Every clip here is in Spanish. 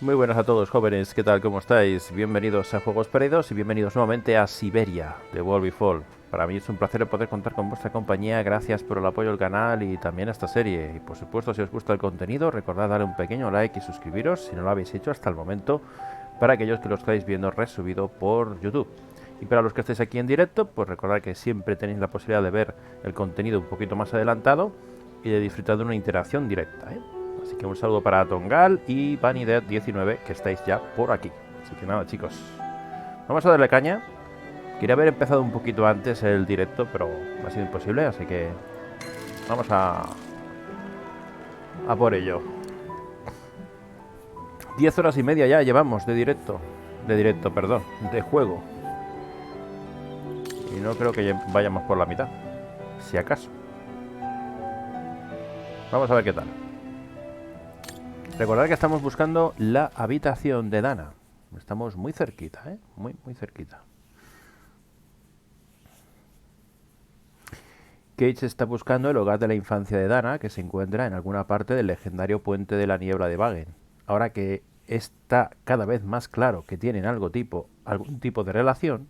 Muy buenas a todos, jóvenes, ¿qué tal? ¿Cómo estáis? Bienvenidos a Juegos Perdidos y bienvenidos nuevamente a Syberia The World Before. Para mí es un placer poder contar con vuestra compañía, gracias por el apoyo al canal y también a esta serie. Y por supuesto, si os gusta el contenido, recordad darle un pequeño like y suscribiros si no lo habéis hecho hasta el momento, para aquellos que lo estáis viendo resubido por YouTube. Y para los que estáis aquí en directo, pues recordad que siempre tenéis la posibilidad de ver el contenido un poquito más adelantado y de disfrutar de una interacción directa, ¿eh? Así que un saludo para Tongal y Vanidead19, que estáis ya por aquí. Así que nada, chicos, vamos a darle caña. Quería haber empezado un poquito antes el directo, pero ha sido imposible, así que vamos a por ello. 10 horas y media ya llevamos de directo. Perdón, de juego. Y no creo que vayamos por la mitad, si acaso. Vamos a ver qué tal. Recordad que estamos buscando la habitación de Dana. Estamos muy cerquita, ¿eh? Muy cerquita. Kate está buscando el hogar de la infancia de Dana, que se encuentra en alguna parte del legendario puente de la niebla de Wagen. Ahora que está cada vez más claro que tienen algún tipo de relación,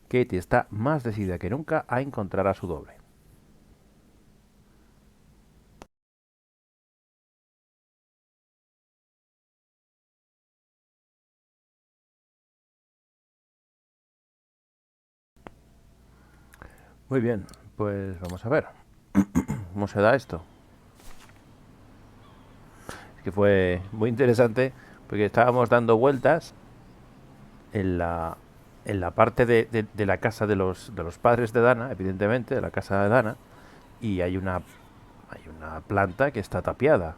Kate está más decidida que nunca a encontrar a su doble. Muy bien, pues vamos a ver cómo se da esto. Es que fue muy interesante porque estábamos dando vueltas en la parte de la casa de los padres de Dana, evidentemente, de la casa de Dana, y hay una planta que está tapiada.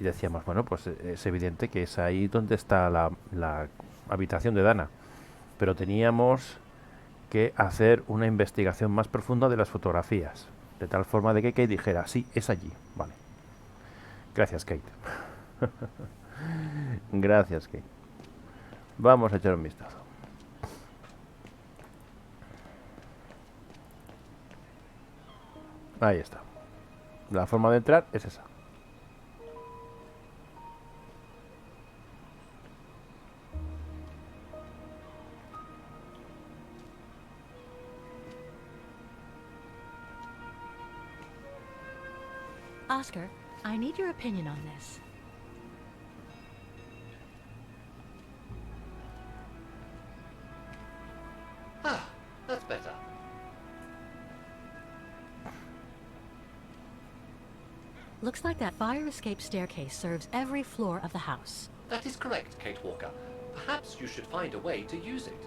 Y decíamos, bueno, pues es evidente que es ahí donde está la habitación de Dana. Pero teníamos que hacer una investigación más profunda de las fotografías. De tal forma de que Kate dijera, sí, es allí. Vale. Gracias, Kate. Gracias, Kate. Vamos a echar un vistazo. Ahí está. La forma de entrar es esa. Oscar, I need your opinion on this. Ah, that's better. Looks like that fire escape staircase serves every floor of the house. That is correct, Kate Walker. Perhaps you should find a way to use it.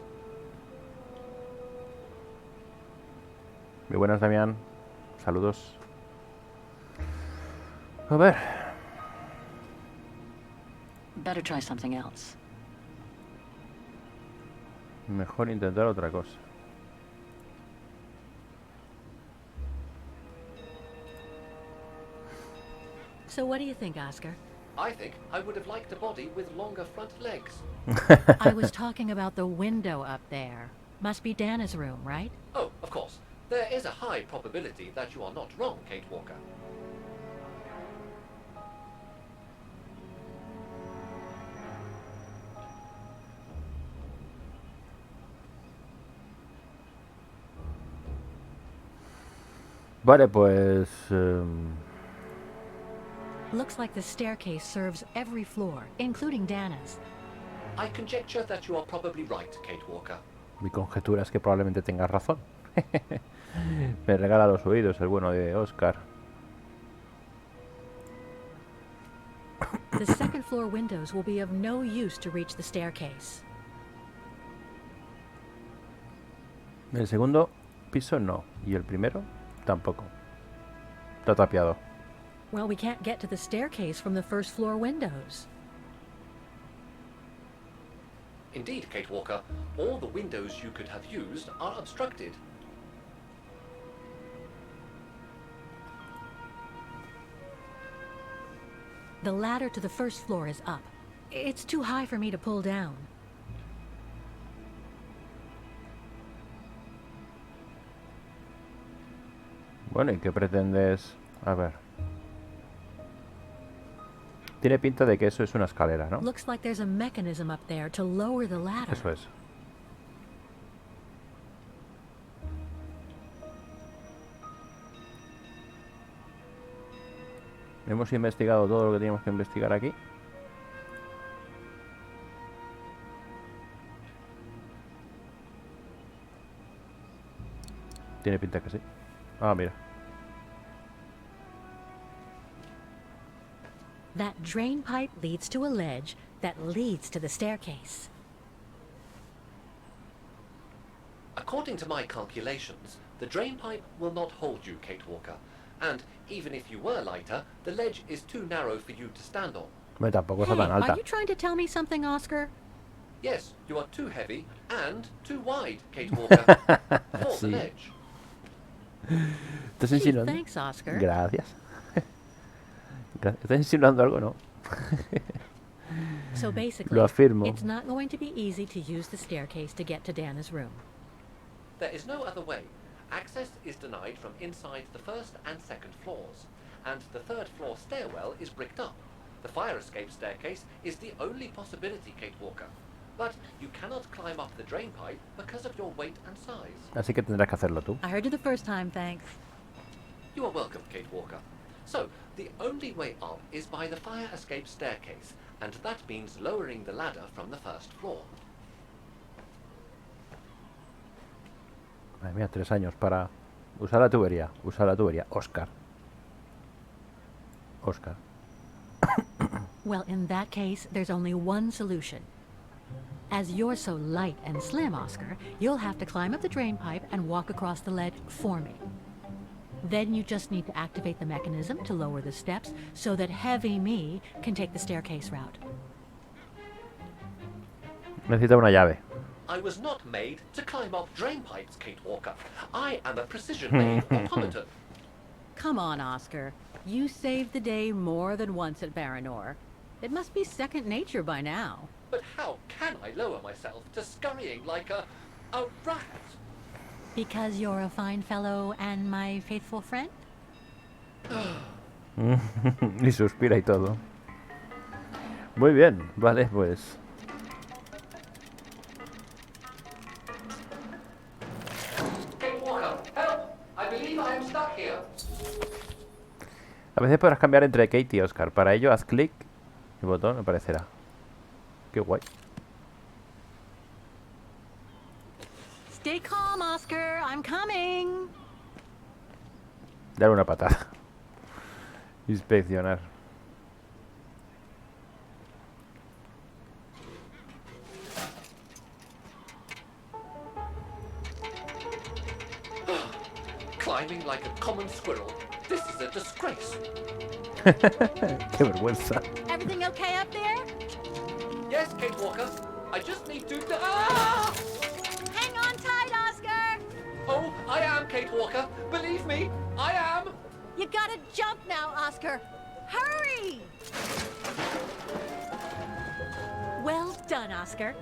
Muy buenas, Damián. Saludos. A ver. Better try something else. Mejor intentar otra cosa. So what do you think, Oscar? I think I would have liked a body with longer front legs. I was talking about the window up there. Must be Dana's room, right? Oh, of course. There is a high probability that you are not wrong, Kate Walker. Vale, pues... Looks like the staircase serves every floor, including Dana's. I conjecture that you are probably right, Kate Walker. mi conjetura es que probablemente tengas razón. Me regala los oídos el bueno de Oscar. The second floor windows will be of no use to reach the staircase. El segundo piso no. Y el primero tampoco. Está tapiado. Well, we can't get to the staircase from the first floor windows. Indeed, Kate Walker, all the windows you could have used are obstructed. The ladder to the first floor is up. It's too high for me to pull down. Bueno, ¿y qué pretendes? A ver. Tiene pinta de que eso es una escalera, ¿no? Looks like there's a mechanism up there to lower the ladder. Eso es. Hemos investigado todo lo que teníamos que investigar aquí. Tiene pinta que sí. Ah, mira. That drain pipe leads to a ledge that leads to the staircase. According to my calculations, the drain pipe will not hold you, Kate Walker. And even if you were lighter, the ledge is too narrow for you to stand on. Hombre, tampoco está Hey, tan alta. are you trying to tell me something, Oscar? Yes, you are too heavy and too wide, Kate Walker, for the Sí. ledge. ¿Estás Gee, insinuando? thanks, Oscar. Gracias. ¿Estás insinuando algo? No. So basically, Lo afirmo. it's not going to be easy to use the staircase to get to Dana's room. There is no other way. Access is denied from inside the first and second floors, and the third floor stairwell is bricked up. The fire escape staircase is the only possibility, Kate Walker. But you cannot climb up the drain pipe because of your weight and size. Así que tendrás que hacerlo tú. I heard you the first time, thanks. You are welcome, Kate Walker. So, the only way up is by the fire escape staircase, and that means lowering the ladder from the first floor. Madre mía, 3 años para usar la tubería. Usar la tubería. Oscar. Oscar. Well, in that case, there's only one solution. As you're so light and slim, Oscar, you'll have to climb up the drain pipe and walk across the ledge for me. Then you just need to activate the mechanism to lower the steps so that heavy me can take the staircase route. Necesita una llave. I was not made to climb up drain pipes, Kate Walker. I am a precision-made automaton. Come on, Oscar. You saved the day more than once at Baranor. It must be second nature by now. But how can I lower myself to scurrying like a rat? Because you're a fine fellow and my faithful friend? Y suspira y todo. Muy bien, vale, pues. Kate Walker, help! I believe I am stuck here. A veces podrás cambiar entre Kate y Oscar. Para ello, haz clic. El botón aparecerá. Qué guay. Stay calm, Oscar. I'm coming. Dar una patada. Inspeccionar. Climbing like a common squirrel. This is a disgrace. Qué vergüenza. Everything okay up there? Yes, Kate Walker. I just need to... Ah! Hang on tight, Oscar. Oh, I am Kate Walker. Believe me, I am. You gotta jump now, Oscar. Hurry! Well done, Oscar.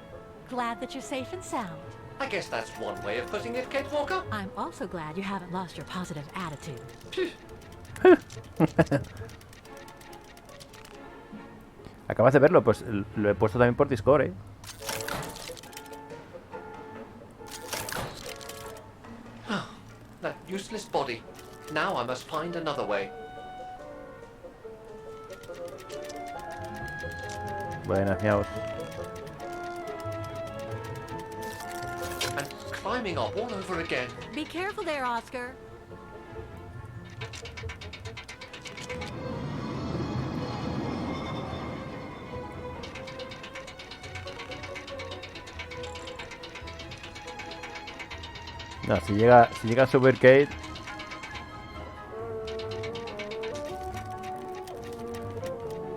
Glad that you're safe and sound. I guess that's one way of putting it, Kate Walker. I'm also glad you haven't lost your positive attitude. Phew. Acabas de verlo, pues lo he puesto también por Discord, ¿eh? That useless body. Now I must find another way. Buenas, miaos. And climbing up all over again. Be careful there, Oscar. No, si llega a subir Kate.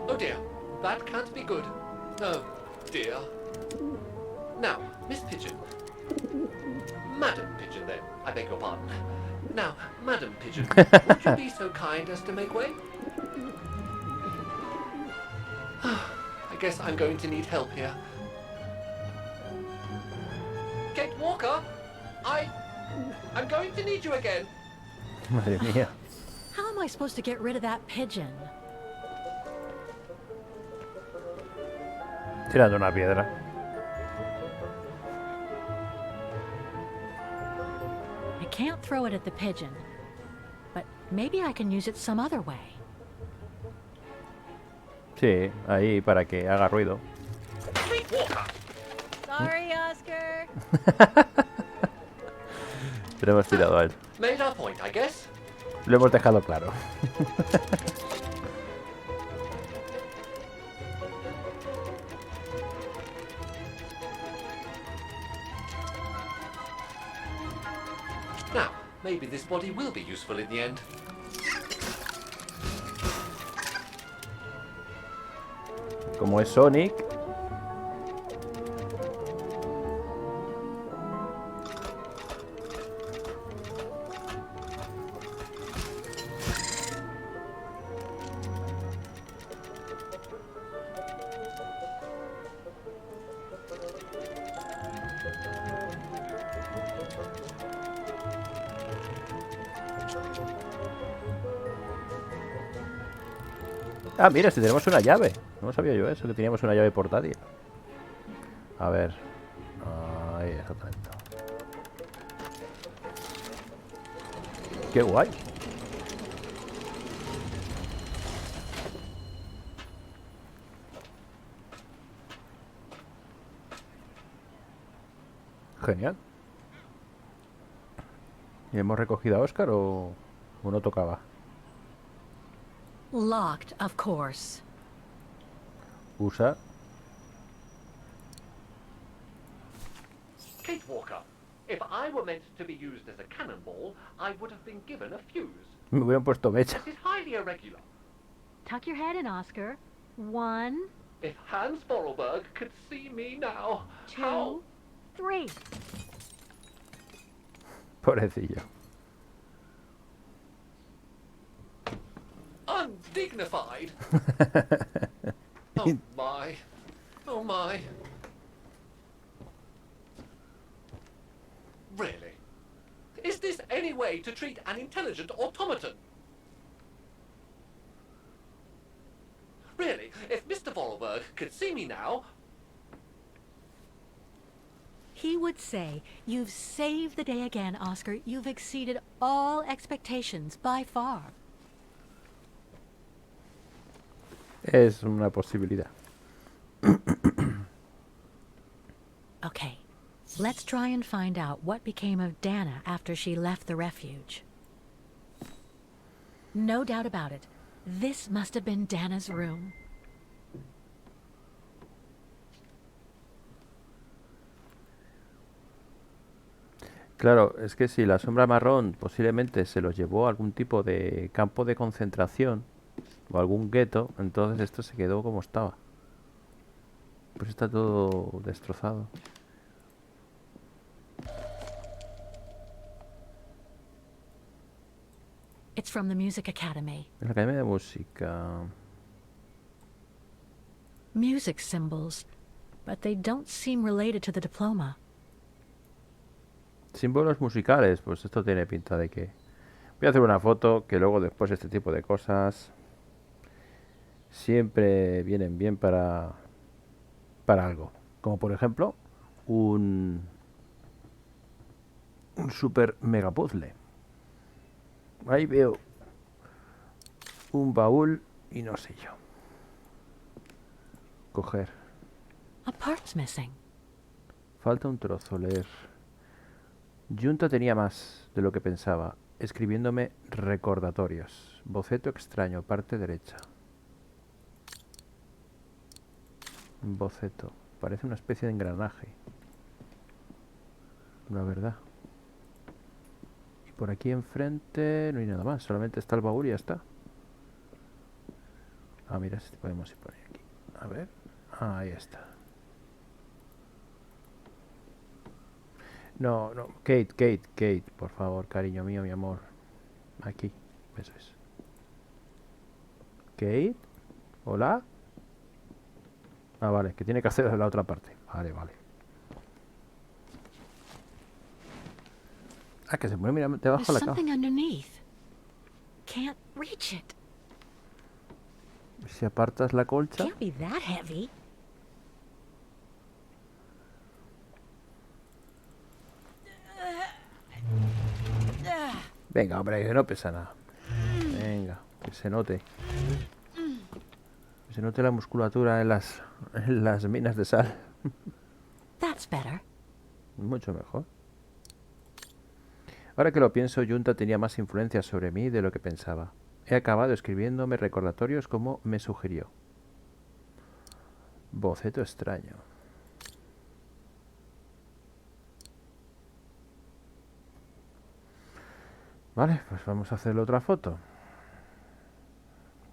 Oh dear, that can't be good. Oh dear. Now, Miss Pigeon. Madam Pigeon, then. I beg your pardon. Now, Madam Pigeon, would you be so kind as to make way? I guess I'm going to need help here. Kate Walker, I'm going to need you again. Madre mía. How am I supposed to get rid of that pigeon? Tirando una piedra. I can't throw it at the pigeon, but maybe I can use it some other way. Sí, ahí para que haga ruido. Sorry, Oscar. Le hemos tirado a él. Made our point, I guess. Lo hemos dejado claro. Now, maybe this body will be useful in the end. Como es Sonic. Ah, mira, si tenemos una llave. No sabía yo eso, que teníamos una llave portátil. A ver. Ahí, exactamente. Qué guay. Genial. ¿Y hemos recogido a Oscar o no tocaba? Locked, of course. Usa. Kate Walker, if I were meant to be used as a cannonball, I would have been given a fuse. Me hubieran puesto mecha. This is highly irregular. Tuck your head in, Oscar. 1, If Hans Vorarlberg could see me now, how... 2, 3. Pobrecillo. Undignified. Oh my. Oh my. Really? Is this any way to treat an intelligent automaton? Really, if Mr. Vorarlberg could see me now... He would say, "You've saved the day again, Oscar. You've exceeded all expectations by far." Es una posibilidad. Okay, let's try and find out what became of Dana after she left the refuge. No doubt about it. This must have been Dana's room. Claro, es que si la sombra marrón posiblemente se los llevó a algún tipo de campo de concentración o algún gueto, entonces esto se quedó como estaba. Pues está todo destrozado. It's from the Music Academy. En la Academia de Música. Music symbols, but they don't seem related to the diploma. Símbolos musicales, pues esto tiene pinta de que... Voy a hacer una foto que luego después este tipo de cosas siempre vienen bien para algo. Como por ejemplo un super mega puzzle. Ahí veo un baúl y no sé yo. Coger. A part's missing. Falta un trozo, leer. Junta tenía más de lo que pensaba, escribiéndome recordatorios. Boceto extraño, parte derecha. Boceto. Parece una especie de engranaje. La verdad. Y por aquí enfrente no hay nada más, solamente está el baúl y ya está. Ah, mira, este podemos ir por aquí. A ver. Ah, ahí está. No, Kate, por favor, cariño mío, mi amor. Aquí, eso es. Kate, hola. Ah, vale, que tiene que hacer de la otra parte. Vale. Ah, que se pone, mira, debajo de la There's cama. something underneath. Can't reach it. Si apartas la colcha. Can't be that heavy. Venga, hombre, que no pesa nada. Venga, que se note. Que se note la musculatura en las minas de sal. That's better. Mucho mejor. Ahora que lo pienso, Junta tenía más influencia sobre mí de lo que pensaba. He acabado escribiéndome recordatorios como me sugirió. Boceto extraño. Vale, pues vamos a hacerle otra foto.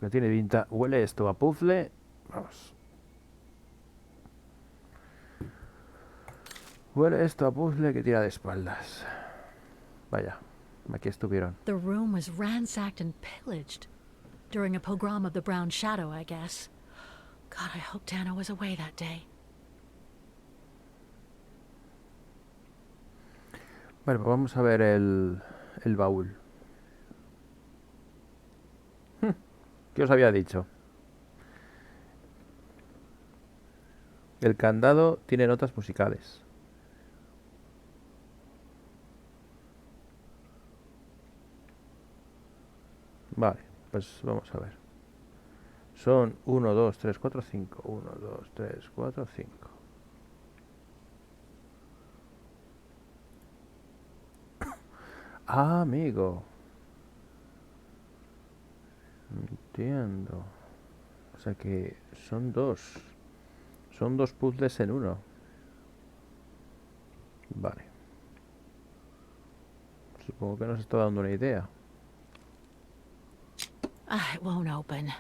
Que tiene pinta. Huele esto a puzzle. Vamos. Huele esto a puzzle que tira de espaldas. Vaya, aquí estuvieron. The room was ransacked and pillaged. During a pogrom of the Brown Shadow, I guess. God, I hope Dana was away that day. Vale, pues vamos a ver el baúl. ¿Qué os había dicho? El candado tiene notas musicales. Vale, pues vamos a ver. Son 1, 2, 3, 4, 5. 1, 2, 3, 4, 5. Ah, amigo. Entiendo. O sea que son dos. Son dos puzzles en uno. Vale. Supongo que nos está dando una idea. It won't open.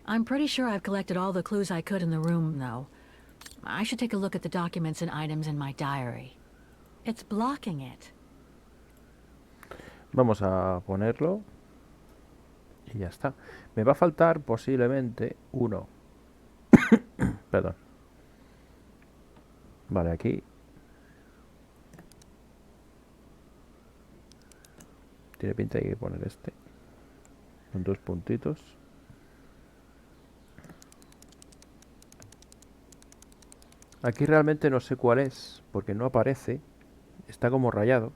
I'm pretty sure I've collected all the clues I could in the room, though. I should take a look at the documents and items in my diary. It's blocking it. Vamos a ponerlo. Y ya está. Me va a faltar posiblemente uno. Perdón. Vale, aquí. Tiene pinta de que poner este. Con dos puntitos. Aquí realmente no sé cuál es, porque no aparece. Está como rayado.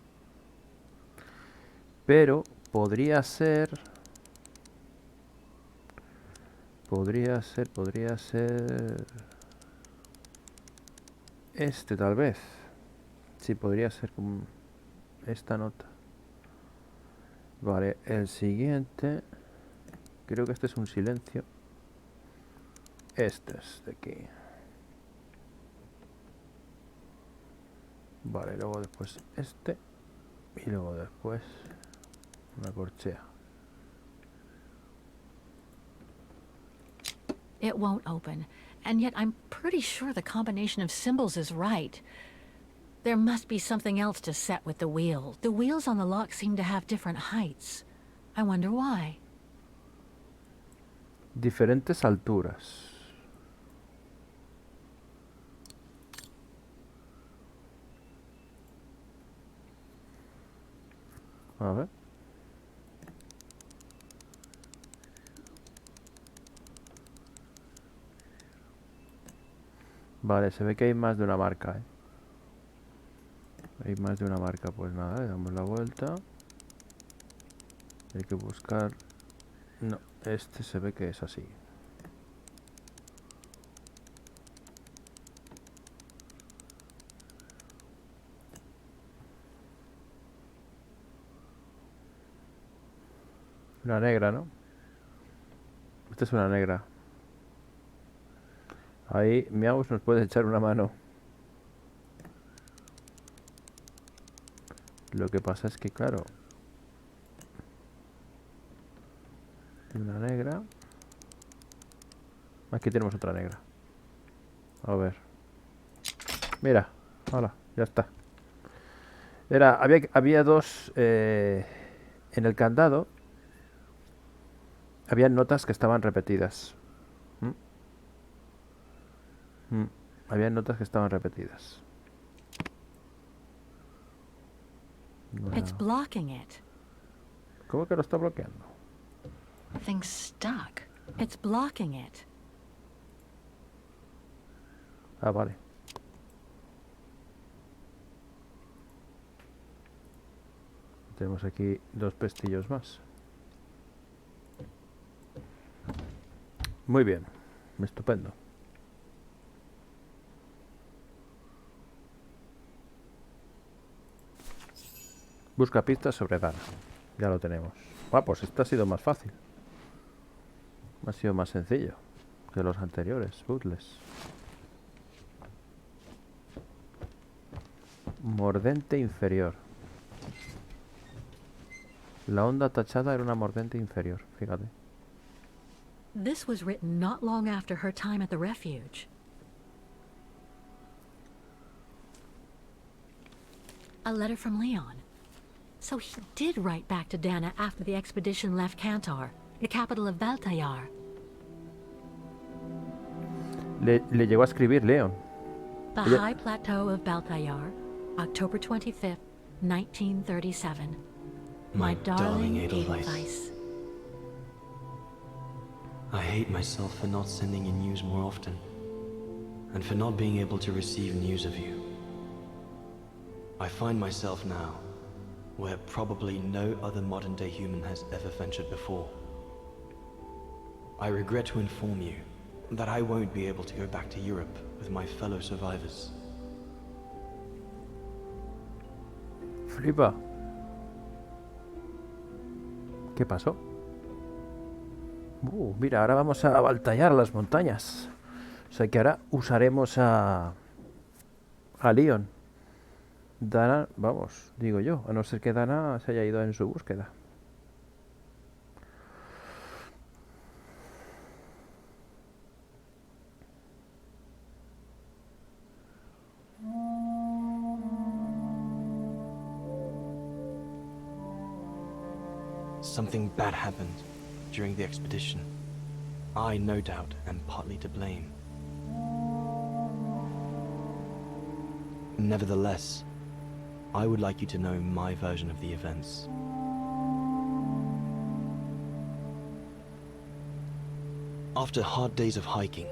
Pero podría ser... Podría ser... Este tal vez. Sí, podría ser como esta nota. Vale, el siguiente... Creo que este es un silencio. Este es de aquí. Vale, luego después este. Y luego después una corchea. It won't open, and yet I'm pretty sure the combination of symbols is right. There must be something else to set with the wheel. The wheels on the lock seem to have different heights. I wonder why. Diferentes alturas. A ver. Vale, se ve que hay más de una marca, ¿eh? Hay más de una marca, pues nada, le damos la vuelta. Hay que buscar... No, este se ve que es así. Una negra, ¿no? Esta es una negra. Ahí, Miaus nos puede echar una mano. Lo que pasa es que, claro... Una negra. Aquí tenemos otra negra. A ver. Mira. Hola, ya está. Había dos... en el candado. Había notas que estaban repetidas. Había notas que estaban repetidas. Bueno. It's blocking it. ¿Cómo que lo está bloqueando? Thing's stuck. It's blocking it. Ah, vale. Tenemos aquí 2 pestillos más. Muy bien. Estupendo. Busca pistas sobre Dana. Ya lo tenemos. Ah, pues este ha sido más fácil. Ha sido más sencillo que los anteriores. Puzzles. Mordente inferior. La onda tachada era una mordente inferior, fíjate. This was written not long after her time at the refuge. A letter from Leon. So he did write back to Dana after the expedition left Kantar, the capital of Valtayar. Le llegó a escribir Leon. The Ella- High Plateau of Balthayar, October 25th, 1937. My darling Edelweiss. I hate myself for not sending you news more often, and for not being able to receive news of you. I find myself now where probably no other modern-day human has ever ventured before. I regret to inform you that I won't be able to go back to Europe with my fellow survivors. Flipa. ¿Qué pasó? Mira, ahora vamos a Valtallar, las montañas. O sea que ahora usaremos a Leon. Dana, vamos, digo yo, a no ser que Dana se haya ido en su búsqueda. Something bad happened during the expedition. I, no doubt, am partly to blame. Nevertheless, I would like you to know my version of the events. After hard days of hiking,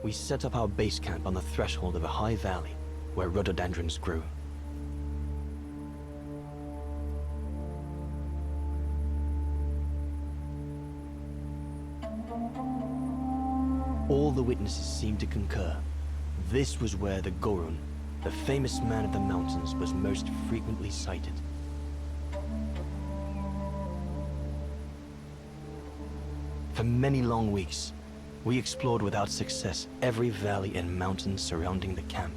we set up our base camp on the threshold of a high valley where rhododendrons grew. All the witnesses seemed to concur. This was where the Gorun, the famous man of the mountains, was most frequently sighted. For many long weeks, we explored without success every valley and mountain surrounding the camp.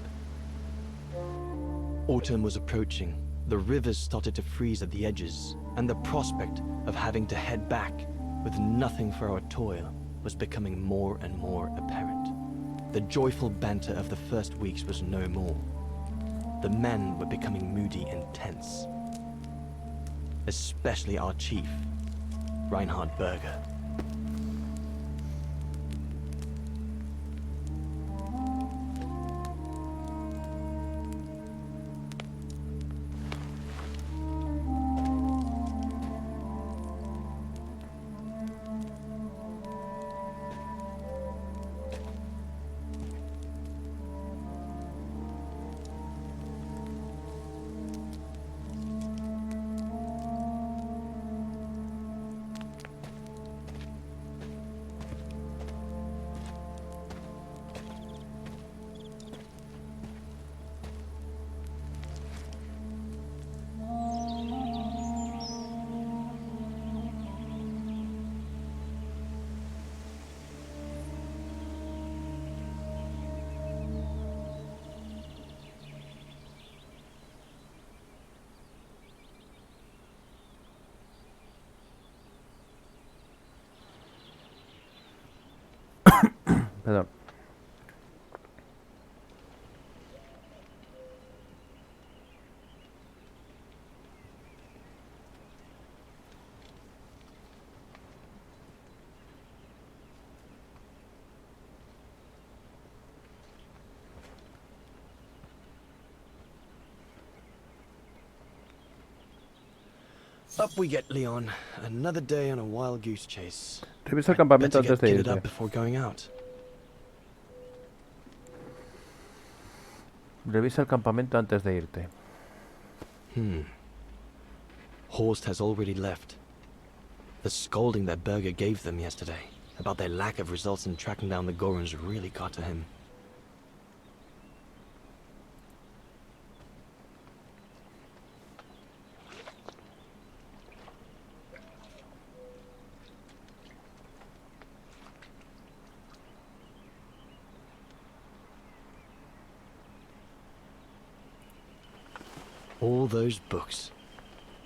Autumn was approaching, the rivers started to freeze at the edges, and the prospect of having to head back with nothing for our toil was becoming more and more apparent. The joyful banter of the first weeks was no more. The men were becoming moody and tense. Especially our chief, Reinhard Berger. Perdón. Up we get, Leon. Another day on a wild goose chase. Revisa el campamento Better antes de get kitted irte. up before going out. Revisa el campamento antes de irte. Horst has already left. The scolding that Berger gave them yesterday about their lack of results in tracking down the Gorons really got to him. All those books.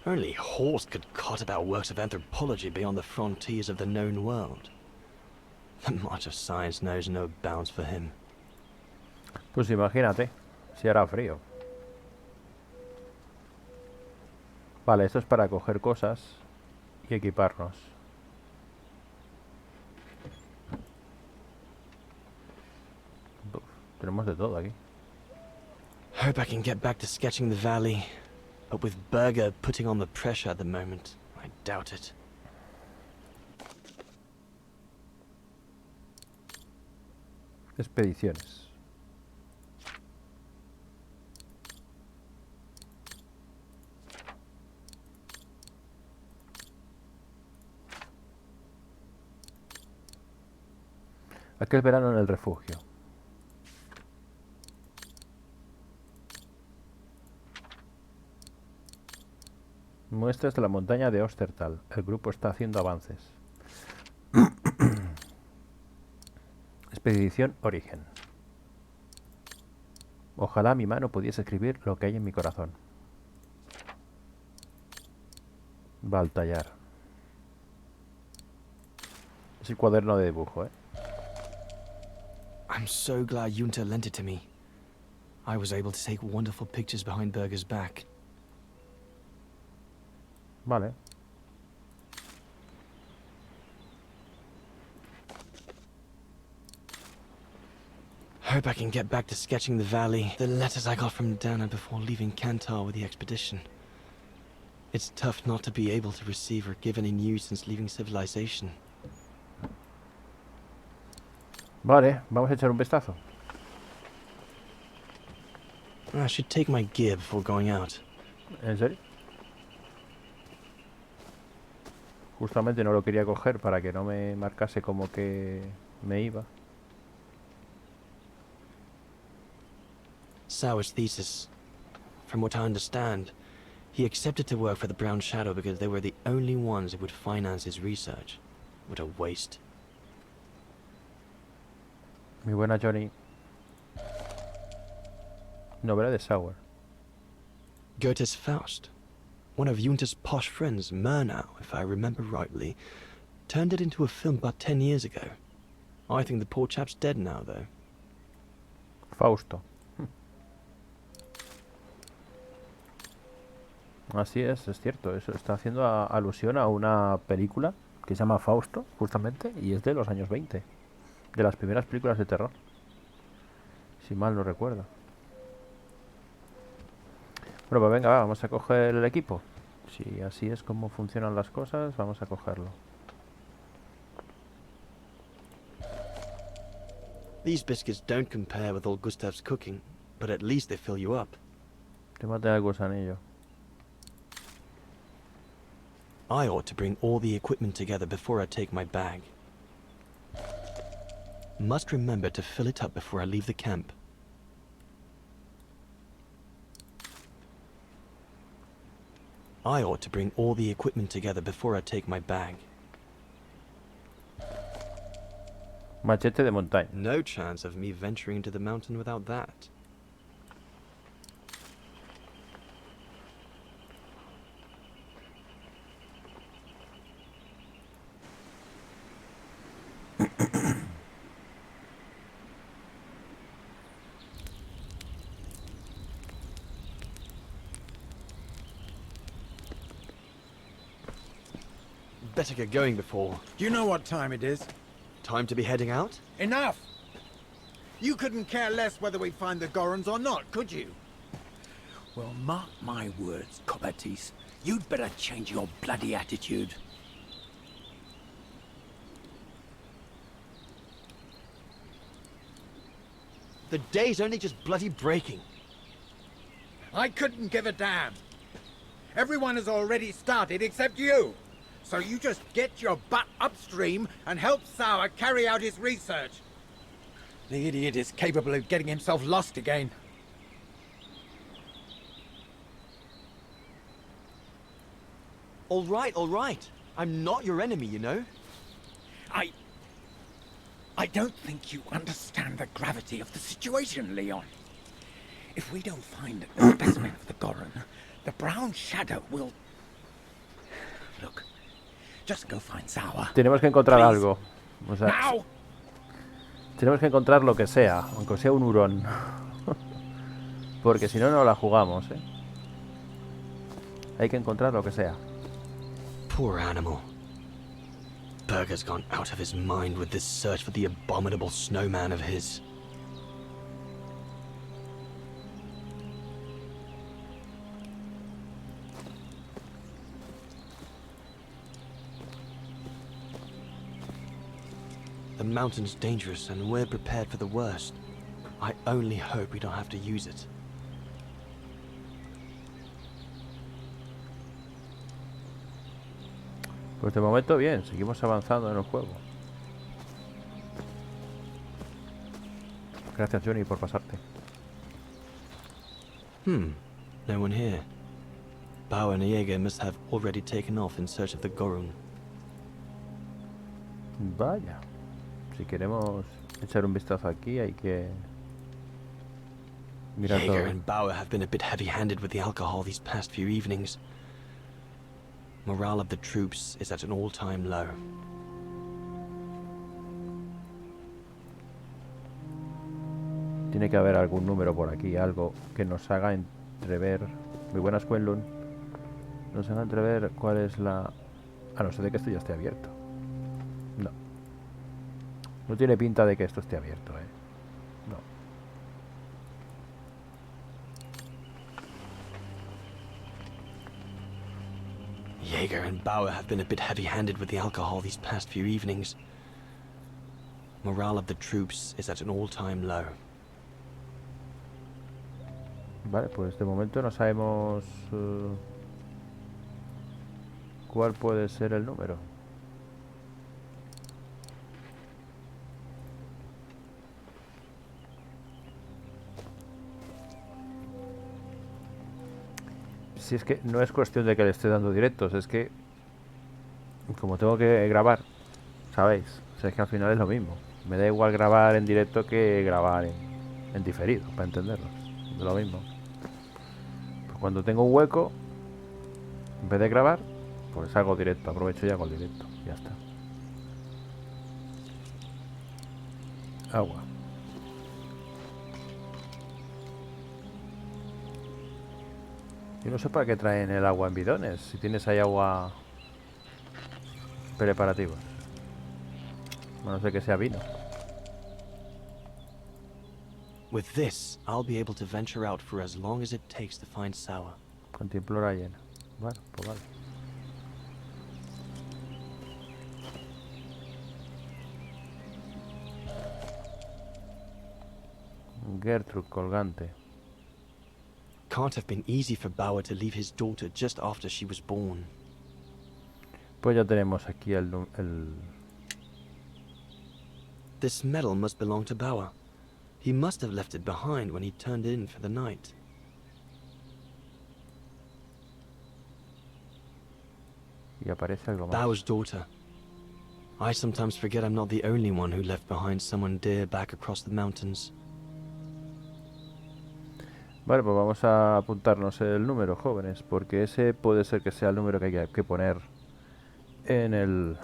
Only Horst could cot about works of anthropology beyond the frontiers of the known world. The march of science knows no bounds for him. Pues imagínate, si hará frío. Vale, esto es para coger cosas y equiparnos. Uf, tenemos de todo aquí. Hope I can get back to sketching the valley, but with Berger putting on the pressure at the moment, I doubt it. Expediciones. Aquel verano en el refugio. Muestras de la montaña de Ostertal. El grupo está haciendo avances. Expedición Origen. Ojalá mi mano pudiese escribir lo que hay en mi corazón. Va al tallar. Es el cuaderno de dibujo, ¿eh? I'm so glad Junta lent it to me. I was able to take wonderful pictures behind Berger's back. Vale. Hope I can get back to sketching the valley. The letters I got from Dana before leaving Kantar with the expedition. It's tough not to be able to receive or give any news since leaving civilization. Vale, vamos a echar un vistazo. I should take my gear before going out. ¿En serio? Justamente no lo quería coger para que no me marcase como que me iba. Sauer's thesis. From what I understand, he accepted to work for the Brown Shadow because they were the only ones who would finance his research. What a waste. Mi buena Johnny. Novela de Sauer. Goethe's Faust. One of Junta's posh friends, Murnau, if I remember rightly, turned it into a film about 10 years ago. I think the poor chap's dead now, though. Fausto. Así es cierto. Eso está haciendo alusión a una película que se llama Fausto, justamente, y es de los años 20. De las primeras películas de terror. Si mal no recuerdo. Bueno, pues venga, vamos a coger el equipo. Si así es como funcionan las cosas, vamos a cogerlo. These biscuits don't compare with old Gustav's cooking, but at least they fill you up. Te maté al gusanillo. I ought to bring all the equipment together before I take my bag. Must remember to fill it up before I leave the camp. I ought to bring all the equipment together before I take my bag. Machete de montaña. No chance of me venturing into the mountain without that. Better get going before. Do you know what time it is? Time to be heading out? Enough! You couldn't care less whether we find the Gorons or not, could you? Well, mark my words, Copperteeth. You'd better change your bloody attitude. The day's only just bloody breaking. I couldn't give a damn. Everyone has already started except you. So you just get your butt upstream and help Sauer carry out his research. The idiot is capable of getting himself lost again. All right, all right. I'm not your enemy, you know. I don't think you understand the gravity of the situation, Leon. If we don't find a specimen of the Goron, the brown shadow will... Look, just go find Sauer. Tenemos que encontrar Please. algo. O sea, Now! tenemos que encontrar lo que sea, aunque sea un hurón. Porque si no, no la jugamos, ¿eh? Hay que encontrar lo que sea. Poor animal. Berger's gone out of his mind with this search for the abominable snowman of his. The mountain's dangerous and we're prepared for the worst. I only hope we don't have to use it. Pues de momento bien, seguimos avanzando en el juego. Gracias, Johnny, por pasarte. No one here. Bauer and Jaeger must have already taken off in search of the Gorun. Vaya. Si queremos echar un vistazo aquí, hay que mirar Jaeger todo. and Bauer have been a bit heavy-handed with the alcohol these past few evenings. Morale of the troops is at an all-time low. Tiene que haber algún número por aquí, algo que nos haga entrever. Muy buenas, Quenlun. Nos haga entrever cuál es la... A no ser de que esto ya esté abierto. No. No tiene pinta de que esto esté abierto, ¿eh? No. Jaeger and Bauer have been a bit heavy-handed with the alcohol these past few evenings. Morale of the troops is at an all-time low. Vale, pues de momento no sabemos cuál puede ser el número. Si es que no es cuestión de que le esté dando directos, es que como tengo que grabar, ¿sabéis? O sea, es que al final es lo mismo. Me da igual grabar en directo que grabar en diferido, para entenderlo. Es lo mismo. Pues cuando tengo un hueco, en vez de grabar, pues hago directo, aprovecho y hago el directo. Ya está. Agua. Yo no sé para qué traen el agua en bidones, si tienes ahí agua preparativos. Bueno, no sé que sea vino. With this, I'll be able to venture out for as long as it takes to find Sauer. Cantimplora llena. Bueno, pues vale. Gertrude colgante. Can't have been easy for Bauer to leave his daughter just after she was born. Pues ya tenemos aquí el This medal must belong to Bauer. He must have left it behind when he turned in for the night. y aparece algo más. Bauer's daughter. I sometimes forget I'm not the only one who left behind someone dear back across the mountains. Vale, pues vamos a apuntarnos el número, jóvenes, porque ese puede ser que sea el número que hay que poner en el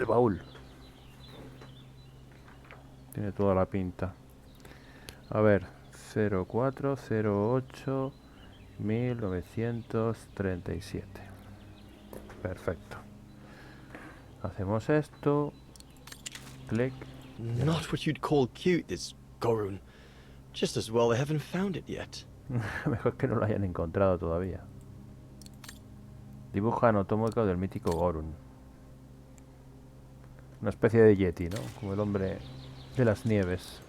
baúl. Tiene toda la pinta. A ver, 0408 1937. Perfecto. Hacemos esto. Clic. Not what you'd call cute, this Gorun. Just as well they haven't found it yet. Mejor que no lo hayan encontrado todavía. Dibujo anatómico del mítico Gorun. Una especie de yeti, ¿no? Como el hombre de las nieves.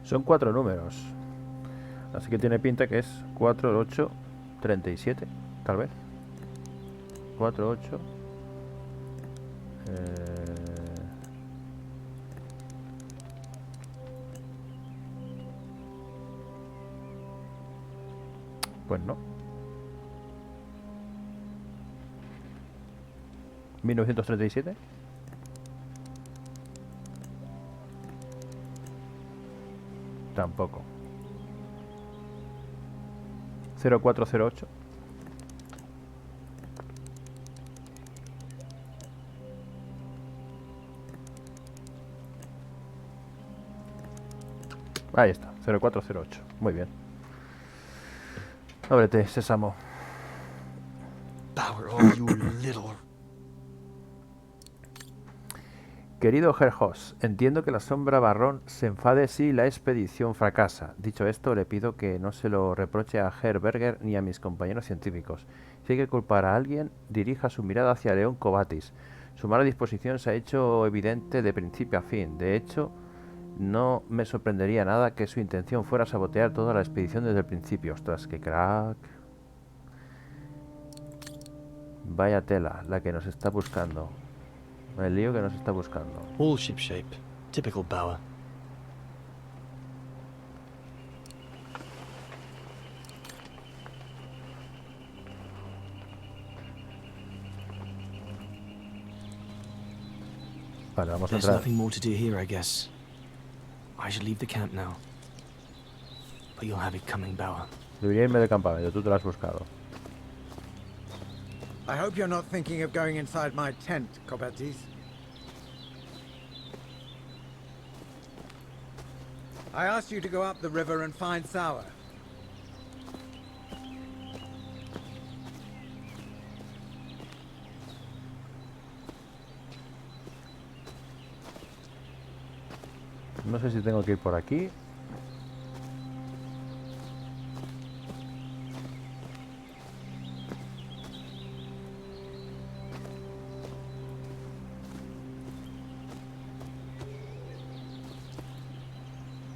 Son 4 números. Así que tiene pinta que es 4, 8, 37, tal vez. 4, 8. Pues no. 1937. Tampoco. 0408. Ahí está, 0408. Muy bien. Ábrete, sésamo. Bauer, oh, you little... Querido Herjos, entiendo que la sombra Barrón se enfade si la expedición fracasa. Dicho esto, le pido que no se lo reproche a Herberger ni a mis compañeros científicos. Si hay que culpar a alguien, dirija su mirada hacia León Cobatis. Su mala disposición se ha hecho evidente de principio a fin. De hecho, no me sorprendería nada que su intención fuera sabotear toda la expedición desde el principio. Ostras, qué crack. Vaya tela, la que nos está buscando. El lío que nos está buscando. All shipshape. Typical Bauer. Vale, vamos a There's entrar. nothing more to do here, I guess. I should leave the camp now. But you'll have it coming, Bauer. Debería irme de campamento, tú te lo has buscado. I hope you're not thinking of going inside my tent, Cobatis. I asked you to go up the river and find Sour. No sé si tengo que ir por aquí.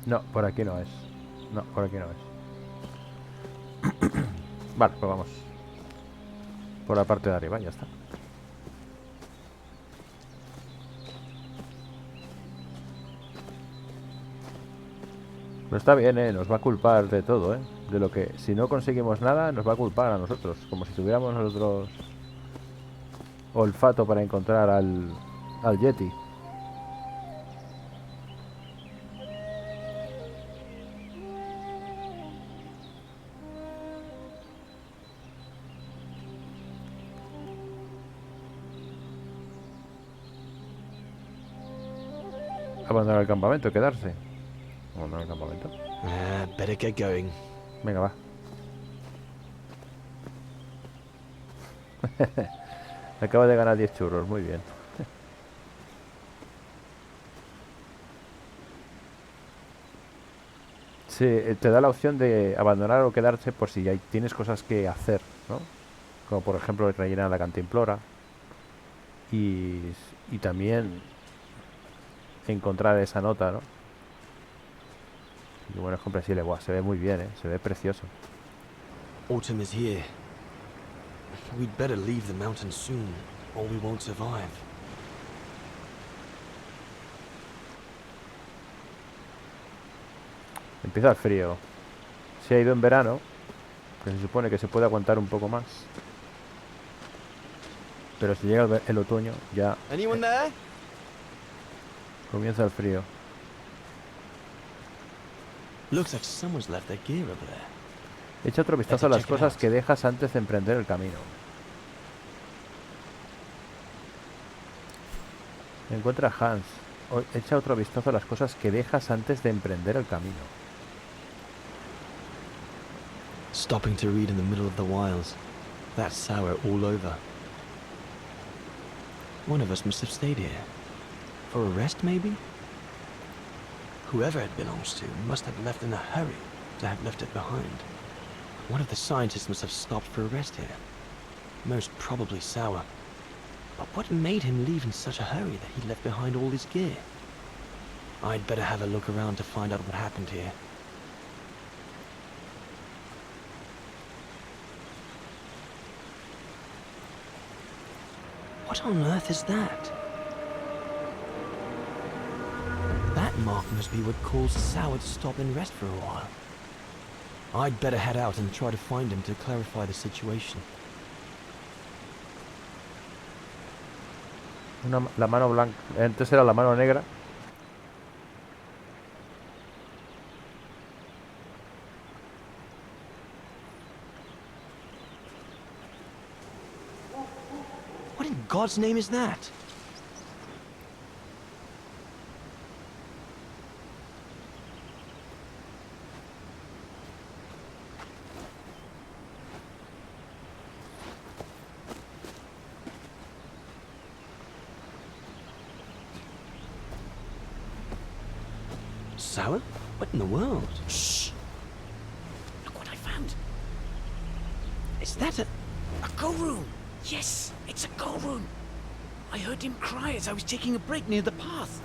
No, por aquí no es. No, por aquí no es. Vale, pues vamos. Por la parte de arriba, ya está. Pero está bien, nos va a culpar de todo, de lo que... Si no conseguimos nada, nos va a culpar a nosotros. Como si tuviéramos nosotros olfato para encontrar al Yeti. Abandonar el campamento, quedarse. Abandonar el campamento. Better get going. Venga, va. Acaba de ganar 10 churros, muy bien. Sí, te da la opción de abandonar o quedarse por si tienes cosas que hacer, ¿no? Como por ejemplo rellenar la cantimplora. Y también encontrar esa nota, ¿no? Y bueno, ejemplo, sí, se ve muy bien, se ve precioso. Autumn is here. We'd better leave the mountains soon, or we won't survive. Empieza el frío. Se ha ido en verano, que se supone que se puede aguantar un poco más. Pero si llega el otoño, ya Anyone there? comienza el frío. Looks like someone's left their gear over there. Echa otro vistazo a las cosas que dejas antes de emprender el camino. Encuentra a Hans. Echa otro vistazo a las cosas que dejas antes de emprender el camino. Stopping to read in the middle of the wilds. That's sour all over. One of us must have stayed here. For a rest, maybe? Whoever it belongs to must have left in a hurry to have left it behind. One of the scientists must have stopped for a rest here. Most probably Sour. But what made him leave in such a hurry that he left behind all his gear? I'd better have a look around to find out what happened here. What on earth is that? That mark must be what caused Sour to stop and rest for a while. I'd better head out and try to find him to clarify the situation. La mano blanca. Antes era la mano negra. What in God's name is that? Sour? What in the world? Shh! Look what I found. Is that a... A go room! Yes, it's a go room. I heard him cry as I was taking a break near the path.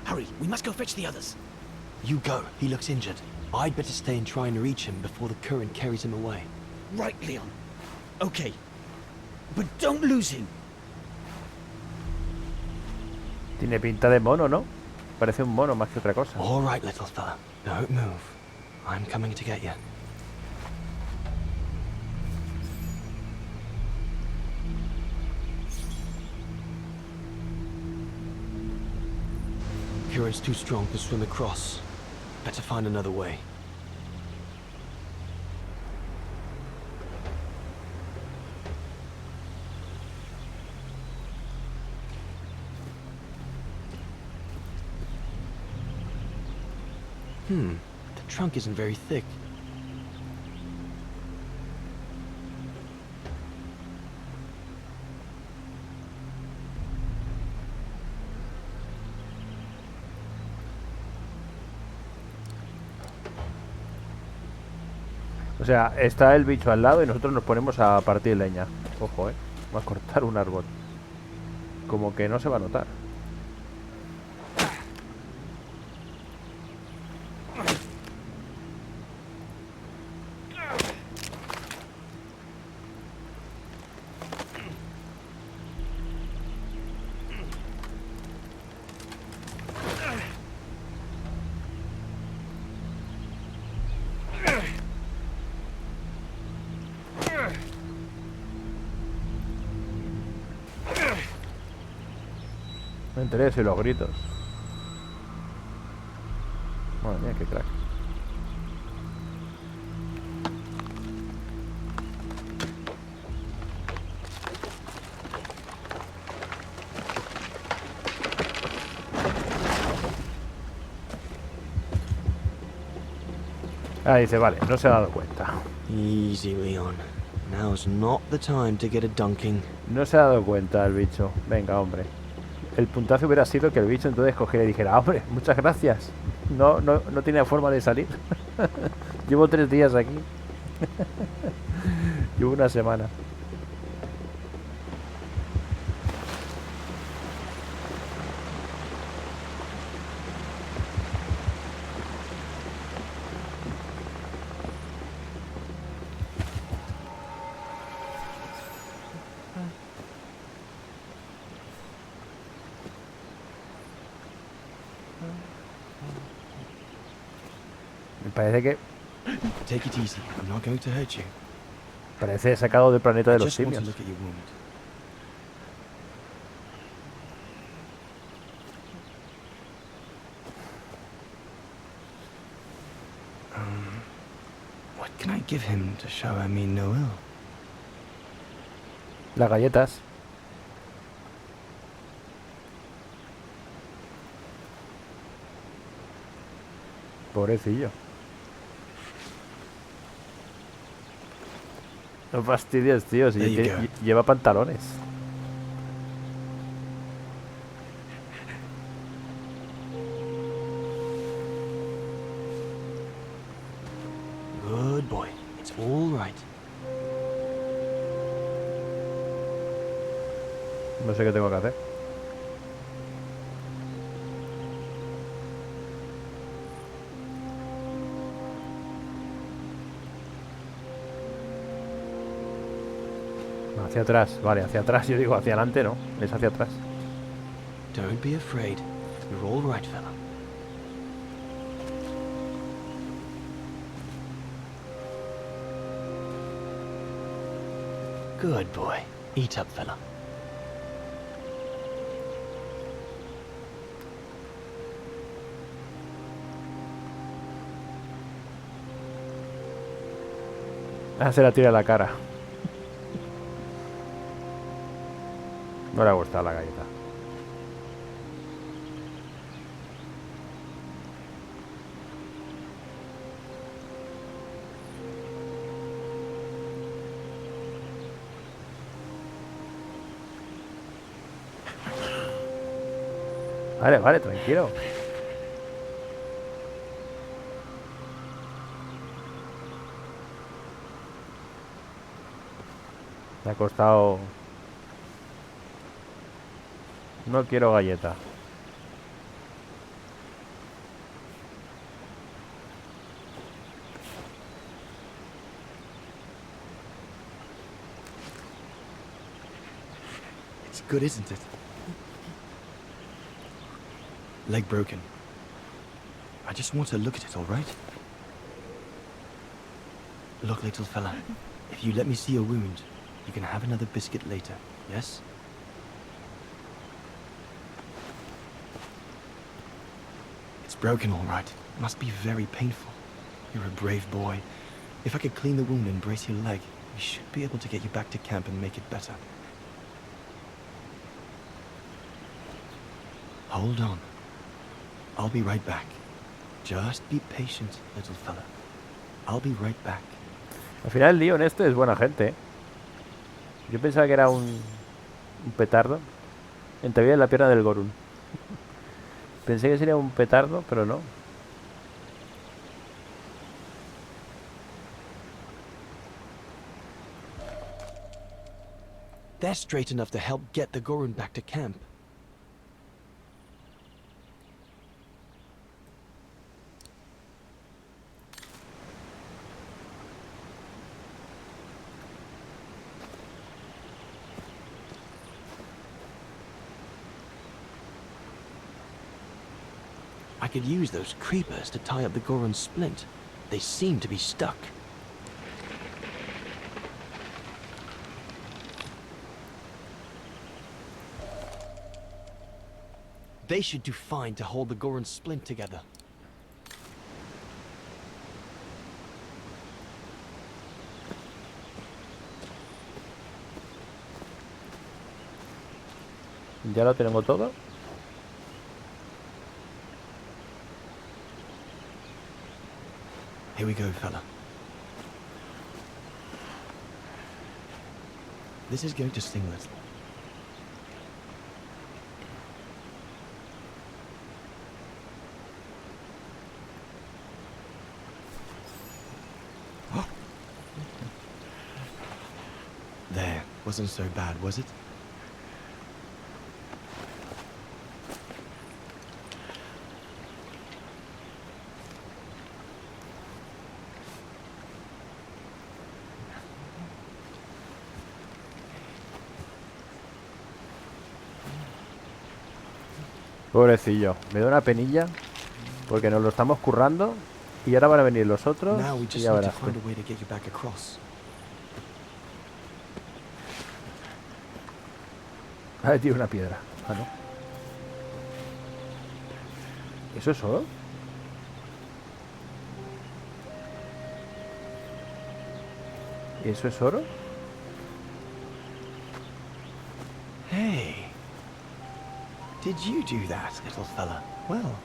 Hurry, we must go fetch the others. You go. He looks injured. I'd better stay and try and reach him before the current carries him away. Right, Leon. Okay. But don't lose him. Tiene pinta de mono, ¿no? Parece un mono más que otra cosa. All right, little fella. Don't move. I'm coming to get you. Current's too strong to swim across. Better find another way. The trunk isn't very thick. O sea, está el bicho al lado y nosotros nos ponemos a partir leña. Ojo, va a cortar un árbol. Como que no se va a notar. Me interés y los gritos. Madre mía, qué crack. Ah, dice, vale, no se ha dado cuenta. Easy, Leon. Now's not the time to get a dunking. No se ha dado cuenta el bicho. Venga, hombre. El puntazo hubiera sido que el bicho entonces cogiera y dijera, hombre, muchas gracias. No tenía forma de salir. Llevo 3 días aquí. Llevo una semana. Me parece que... Take it easy. I'm not going to hurt you. Parece sacado del planeta de los Just want to simios. look at your wound. What can I give him to show I mean no ill? Las galletas. Pobrecillo. No fastidies, tío. Si There you lle- go. lleva pantalones. Good boy. It's all right. No sé qué tengo que hacer. Hacia atrás, vale, hacia atrás. Yo digo hacia adelante, no, es hacia atrás. Don't be afraid. You're all right, fella. Good boy. Eat up, fella. Se la tira a la cara. No le ha gustado la galleta. Vale, vale, tranquilo. Me ha costado... No quiero galleta. It's good, isn't it? Leg broken. I just want to look at it, all right? Look, little fella. If you let me see your wound, you can have another biscuit later, yes? It's broken, all right. It must be very painful. You're a brave boy. If I could clean the wound and brace your leg, we should be able to get you back to camp and make it better. Hold on. I'll be right back. Just be patient, little fella. I'll be right back. Al final el Leon este es buena gente, ¿eh? Yo pensaba que era un petardo. Entrevé en la pierna del Gorun. Pensé que sería un petardo, pero no. They're straight enough to help get the Gorun back to camp. I could use those creepers to tie up the Gorun's splint. They seem to be stuck. They should do fine to hold the Gorun's splint together. Ya lo tengo todo. Here we go, fella. This is going to sting a little. There, wasn't so bad, was it? Pobrecillo, me da una penilla porque nos lo estamos currando y ahora van a venir los otros Now we y just ya need to verás. find a way to get you back across. Ah, tío, una piedra. Ah, no. ¿Eso es oro? ¿Eso es oro? Hey, did you do that, little fella? Well,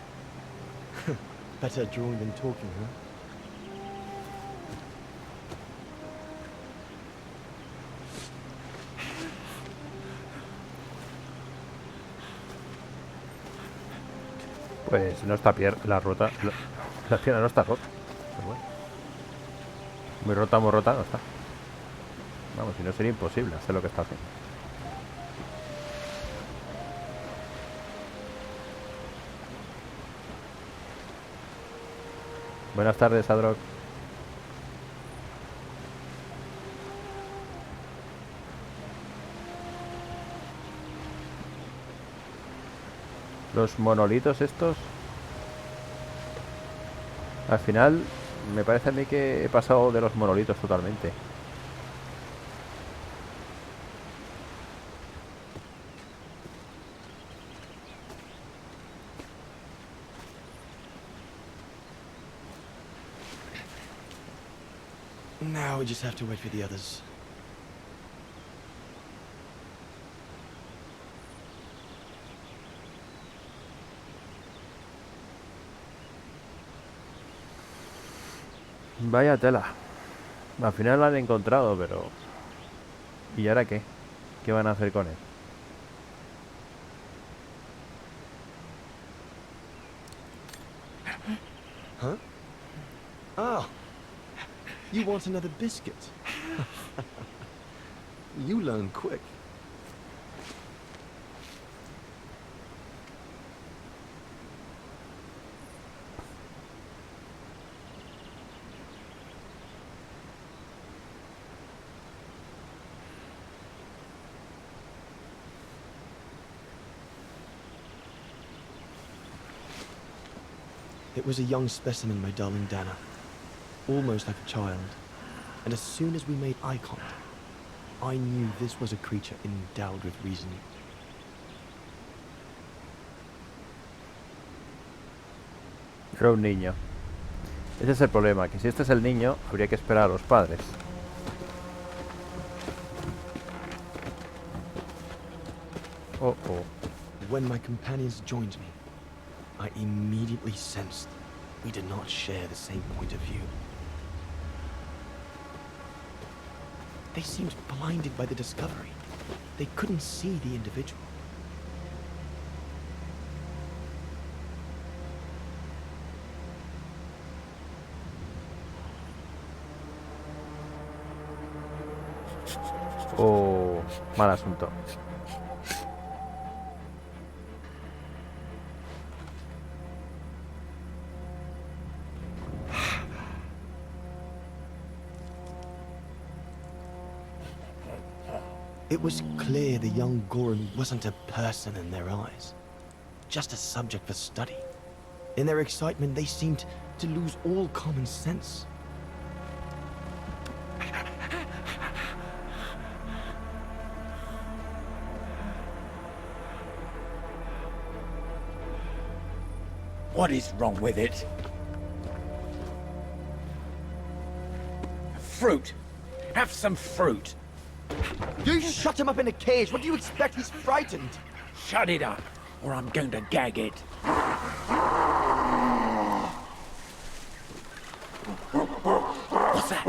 better drawing than talking, huh? Pues no está la rota. La pierna no está rota. Pero bueno. Muy rota no está. Vamos, si no sería imposible hacer lo que está haciendo. Buenas tardes, Adrock. Los monolitos estos. Al final, me parece a mí que he pasado de los monolitos totalmente. Now we just have to wait for the others. Vaya tela. Al final lo han encontrado, pero... ¿Y ahora qué? ¿Qué van a hacer con él? Huh? Ah! You want another biscuit? You learn quick. It was a young specimen, my darling Dana. Almost like a child. And as soon as we made eye contact, I knew this was a creature endowed with reasoning. Era un niño. Ese es el problema, que si este es el niño, habría que esperar a los padres. Oh, oh. When my companions joined me, I immediately sensed we did not share the same point of view. They seemed blinded by the discovery. They couldn't see the individual. Oh, mal asunto. It was clear the young Goran wasn't a person in their eyes, just a subject for study. In their excitement, they seemed to lose all common sense. What is wrong with it? Fruit. Have some fruit. You shut him up in a cage. What do you expect? He's frightened. Shut it up, or I'm going to gag it. What's that?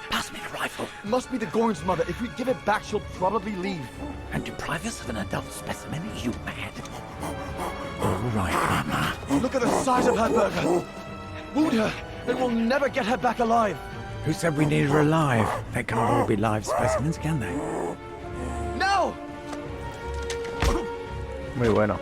Pass me the rifle. Must be the Gorn's mother. If we give it back, she'll probably leave. And deprive us of an adult specimen? Are you mad? All right, Mama. Look at the size of her burger. Wound her, and we'll never get her back alive. Who said we need her alive? They can't all be live specimens, can they? No! Muy bueno.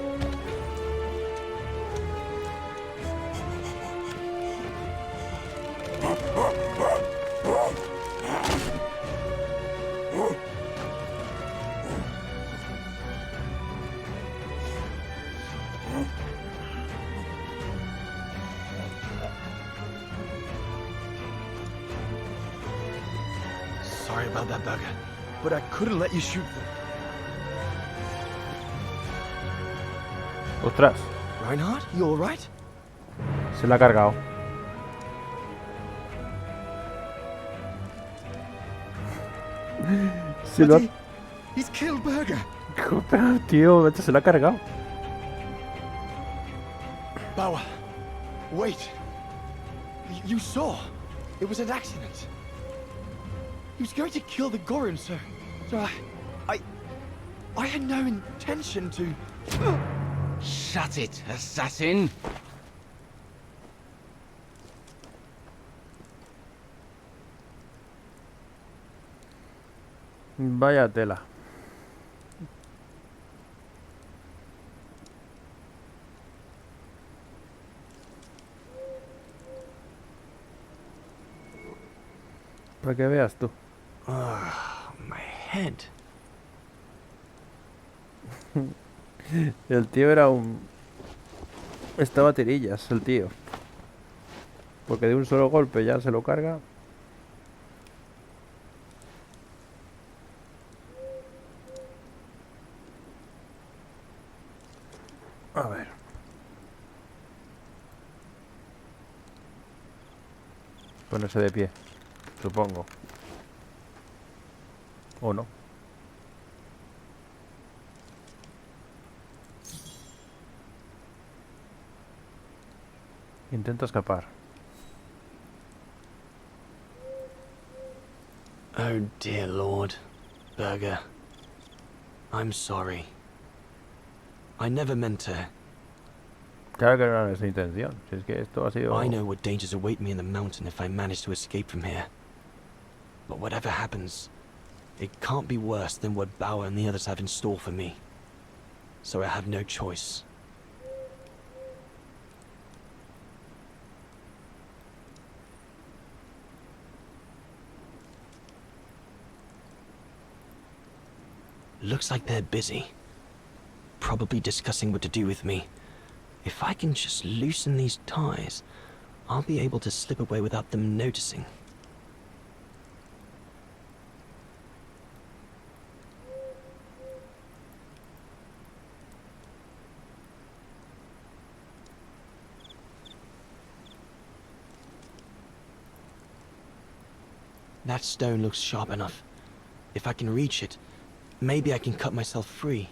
sorry about that, Burger, but I couldn't let you shoot them. Ostras, Reinhard, you all right? se la ha cargado. Se lo ha... He's killed Burger. Joder, tío, se la ha cargado. Bauer, wait. You saw. It was an accident. He was going to kill the Gorin, sir. So I had no intention to... Shut it, assassin. Vaya tela. Para que veas tú. My head. El tío era un... Estaba a tirillas, el tío. Porque de un solo golpe ya se lo carga. A ver. Ponerse de pie, supongo. ¿O no? Intenta escapar. Oh dear Lord, Burger. I'm sorry. I never meant to... Claro que no era nuestra intención. Si es que esto ha sido... I know what dangers await me in the mountain if I manage to escape from here. But whatever happens, it can't be worse than what Bauer and the others have in store for me. So I have no choice. Looks like they're busy. Probably discussing what to do with me. If I can just loosen these ties, I'll be able to slip away without them noticing. That stone looks sharp enough. If I can reach it, maybe I can cut myself free.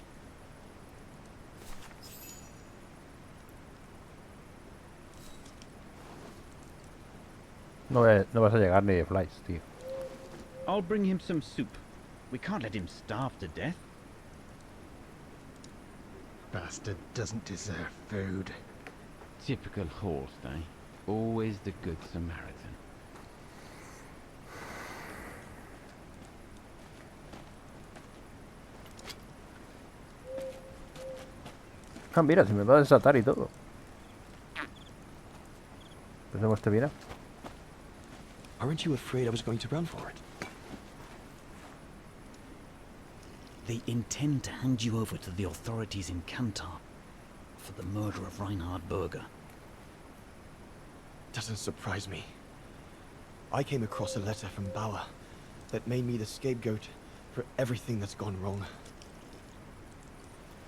No vas a llegar ni de flies, tío. I'll bring him some soup. We can't let him starve to death. Bastard doesn't deserve food. Typical horse, eh? Always the good Samaritan. Ah, mira, se me va a desatar y todo. Pensemos este viene. Aren't you afraid I was going to run for it? They intend to hand you over to the authorities in Kantar for the murder of Reinhard Berger. Doesn't surprise me. I came across a letter from Bauer that made me the scapegoat for everything that's gone wrong.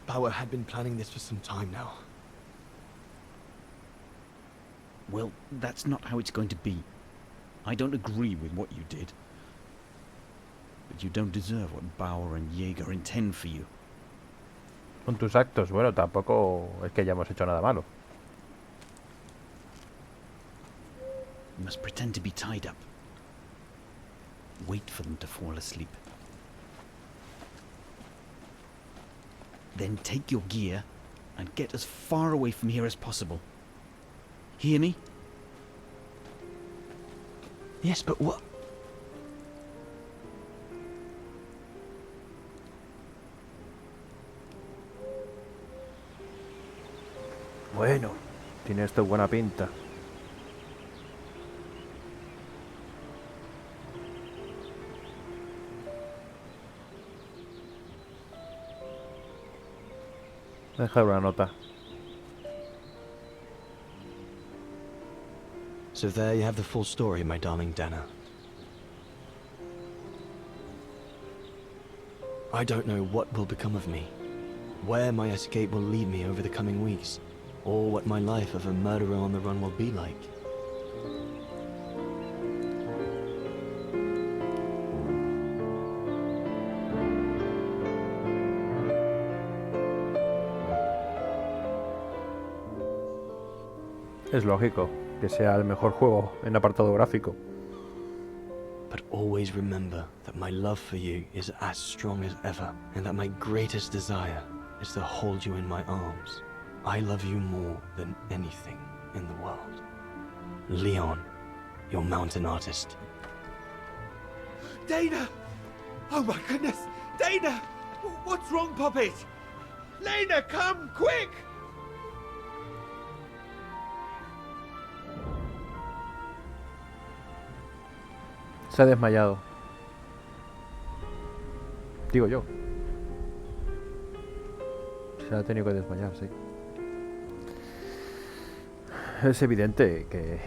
Bauer had been planning this for some time now. Well, that's not how it's going to be. I don't agree with what you did. But you don't deserve what Bauer and Jaeger intend for you. Con tus actos, bueno, tampoco es que hayamos hecho nada malo. You must pretend to be tied up. Wait for them to fall asleep. Then take your gear and get as far away from here as possible. Hear me? Yes, but what? Bueno, tiene esto buena pinta. Dejar una nota. So there you have the full story, my darling Dana. I don't know what will become of me, where my escape will lead me over the coming weeks, or what my life of a murderer on the run will be like. Es lógico que sea el mejor juego en apartado gráfico. But always remember that my love for you is as strong as ever, and that my greatest desire is to hold you in my arms. I love you more than anything in the world. Leon, your mountain artist. Dana! Oh my goodness! Dana! What's wrong, Puppet? Lena, come, quick! Se ha desmayado. Digo yo. Se ha tenido que desmayar, sí. Es evidente que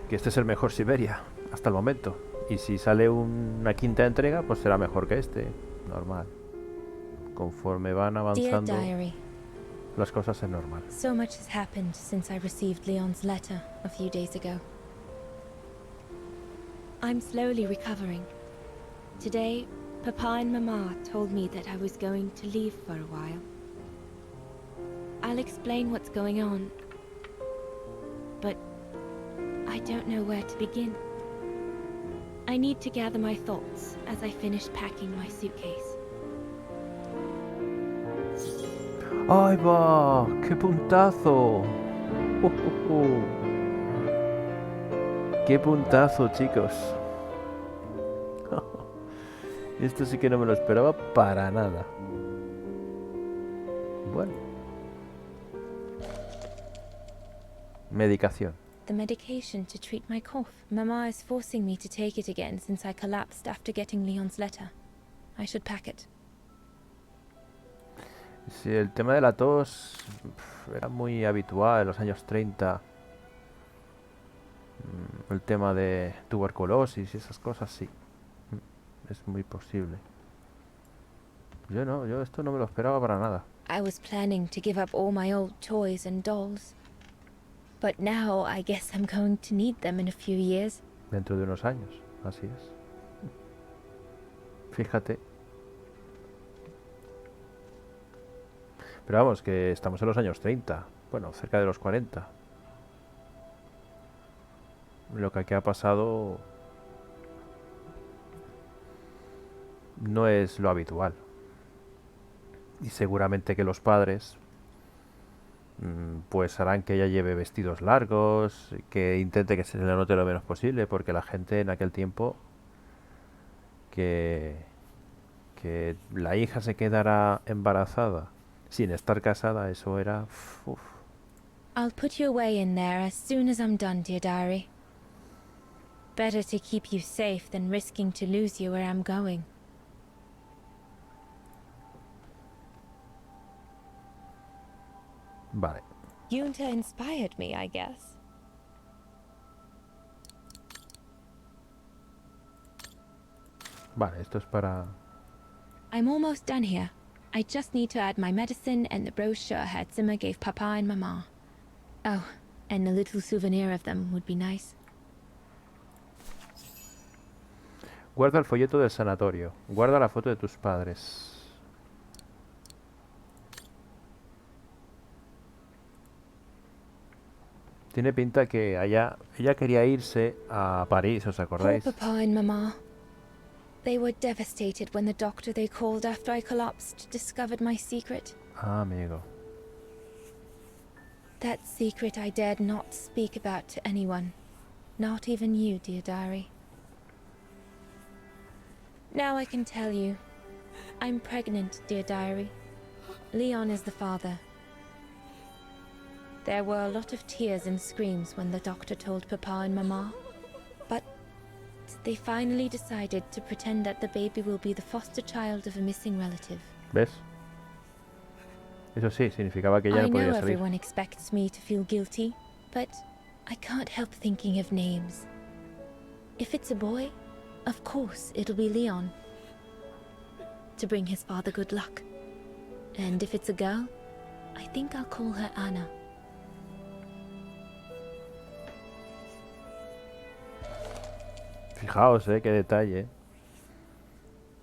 este es el mejor Syberia hasta el momento. Y si sale una quinta entrega, pues será mejor que este. Normal. Conforme van avanzando las cosas es normal. So much has happened since I received Leon's letter a few days ago. I'm slowly recovering. Today, Papa and Mama told me that I was going to leave for a while. I'll explain what's going on, but I don't know where to begin. I need to gather my thoughts as I finish packing my suitcase. ¡Ay, va! ¡Qué puntazo! ¡Qué puntazo, chicos! Esto sí que no me lo esperaba para nada. Bueno. Medicación. The medication to treat my cough. Mama is forcing me to take it again since I collapsed after getting Leon's letter. I should pack it. Sí, el tema de la tos era muy habitual en los años 30. El tema de tuberculosis y esas cosas, sí. Es muy posible. Yo esto no me lo esperaba para nada. I was planning to give up all my old toys and dolls. But now I guess I'm going to need them in a few years. Dentro de unos años, así es. Fíjate. Pero vamos, que estamos en los años 30. Bueno, cerca de los 40. Lo que aquí ha pasado no es lo habitual. Y seguramente que los padres pues harán que ella lleve vestidos largos, que intente que se le note lo menos posible, porque la gente en aquel tiempo que la hija se quedara embarazada sin estar casada, eso era... Uf. I'll put you away in there as soon as I'm done, dear diary. Better to keep you safe than risking to lose you where I'm going. Vale. Yunta inspired me, I guess. Vale, esto es para... I'm almost done here. I just need to add my medicine and the brochure Herr Zimmer gave Papa and Mama. Oh, and a little souvenir of them would be nice. Guarda el folleto del sanatorio. Guarda la foto de tus padres. Tiene pinta que ella quería irse a París, ¿os Poor acordáis? Papa and Mama. They were devastated when the doctor they called after I collapsed discovered my secret. Ah, amigo. That secret I dared not speak about to anyone. Not even you, dear diary. Now I can tell you. I'm pregnant, dear diary. Leon is the father. There were a lot of tears and screams when the doctor told Papa and Mama. But they finally decided to pretend that the baby will be the foster child of a missing relative. ¿Ves? Eso sí, significaba que ella I no know podía salir. everyone expects me to feel guilty, but I can't help thinking of names. If it's a boy, of course it'll be Leon. to bring his father good luck. And if it's a girl, I think I'll call her Anna. Fijaos, qué detalle.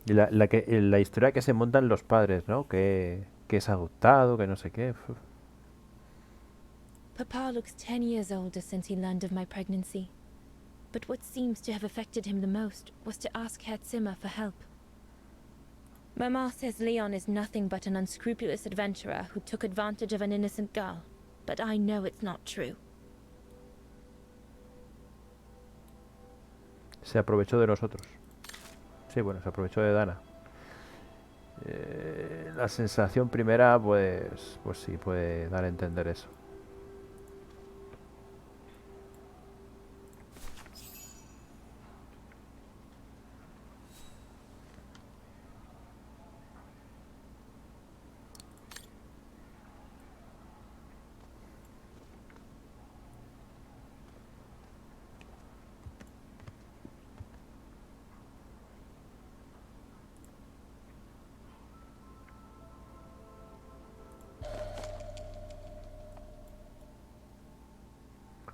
Y la historia que se montan los padres, ¿no? Que es adoptado, que no sé qué. Papa looks 10 years older since he learned of my pregnancy. But what seems to have affected him the most was to ask Herr Zimmer for help. Mama says Leon is nothing but an unscrupulous adventurer who took advantage of an innocent girl, but I know it's not true. Se aprovechó de nosotros. Sí, bueno, se aprovechó de Dana. La sensación primera, pues sí, puede dar a entender eso.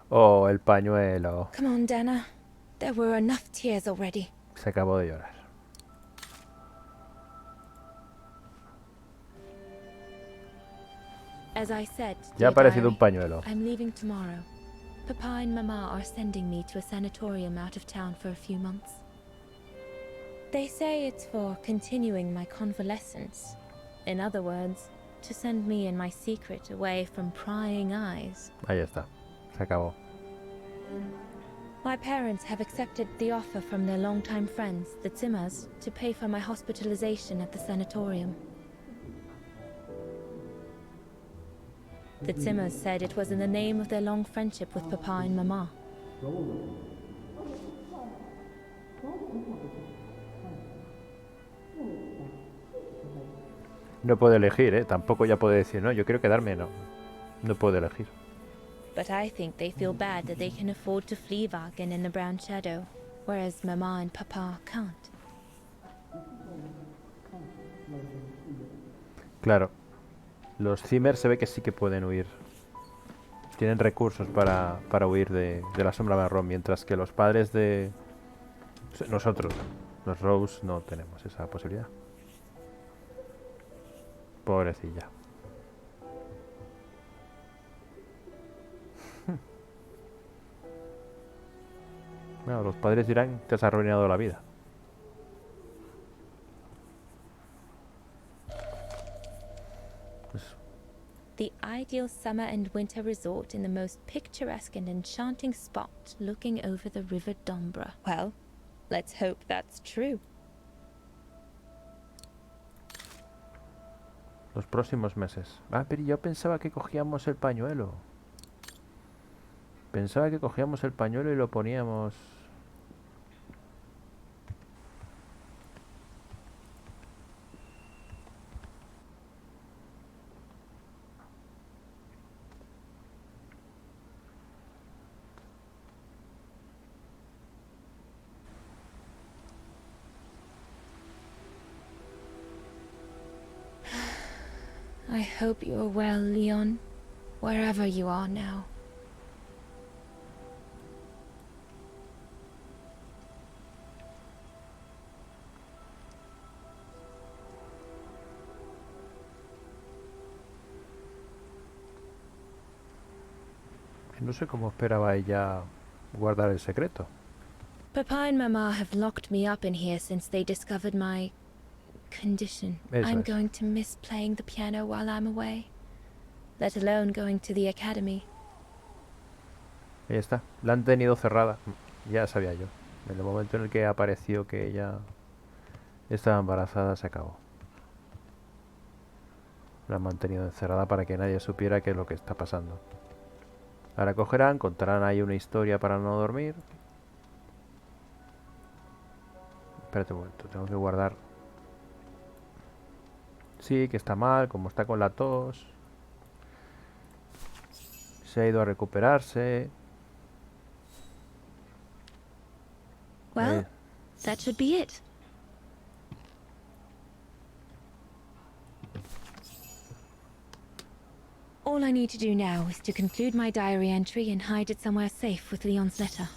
Oh, el pañuelo. Come on, Dana. There were enough tears already. Se acabó de llorar. As I said, Ya ha dear aparecido un diary, pañuelo. I'm leaving tomorrow. Papa and Mama are sending me to a sanatorium out of town for a few months. They say it's for continuing my convalescence. In other words, to send me and my secret away from prying eyes. Ahí está. Se acabó. My parents have accepted the offer from their longtime friends, the Zimmers, to pay for my hospitalization at the sanatorium. The Zimmers said it was in the name of their long friendship with Papa and Mama. No puedo elegir, Tampoco ya puedo decir, no, yo quiero quedarme, no. No puedo elegir. But I think they feel bad that they can afford to fleawagen in the Brown Shadow, whereas Mama and Papa can't. Claro. Los Zimmer se ve que sí que pueden huir. Tienen recursos para huir de la sombra marrón, mientras que los padres de nosotros, los Rose, no tenemos esa posibilidad. Pobrecilla. Bueno, los padres dirán que te has arruinado la vida. Pues, The ideal summer and winter resort in the most picturesque and enchanting spot looking over the river Dombra. Well, let's hope that's true. los próximos meses. Ah, pero yo pensaba que cogíamos el pañuelo. Pensaba que cogíamos el pañuelo y lo poníamos... I hope you are well, Leon, wherever you are now. No sé cómo esperaba ella guardar el secreto. Papa and Mama have locked me up in here since they discovered my condition. Eso I'm es. going to miss playing the piano while I'm away, let alone going to the academy. Ahí está. La han tenido cerrada. Ya sabía yo. En el momento en el que apareció que ella estaba embarazada, se acabó. La han mantenido encerrada para que nadie supiera qué es lo que está pasando. Ahora cogerán, contarán ahí una historia para no dormir. Espérate un momento, tengo que guardar. Sí, que está mal, como está con la tos. Se ha ido a recuperarse. Well, that should be it. All I need to do now is to conclude my diary entry and hide it somewhere safe with Leon's letter.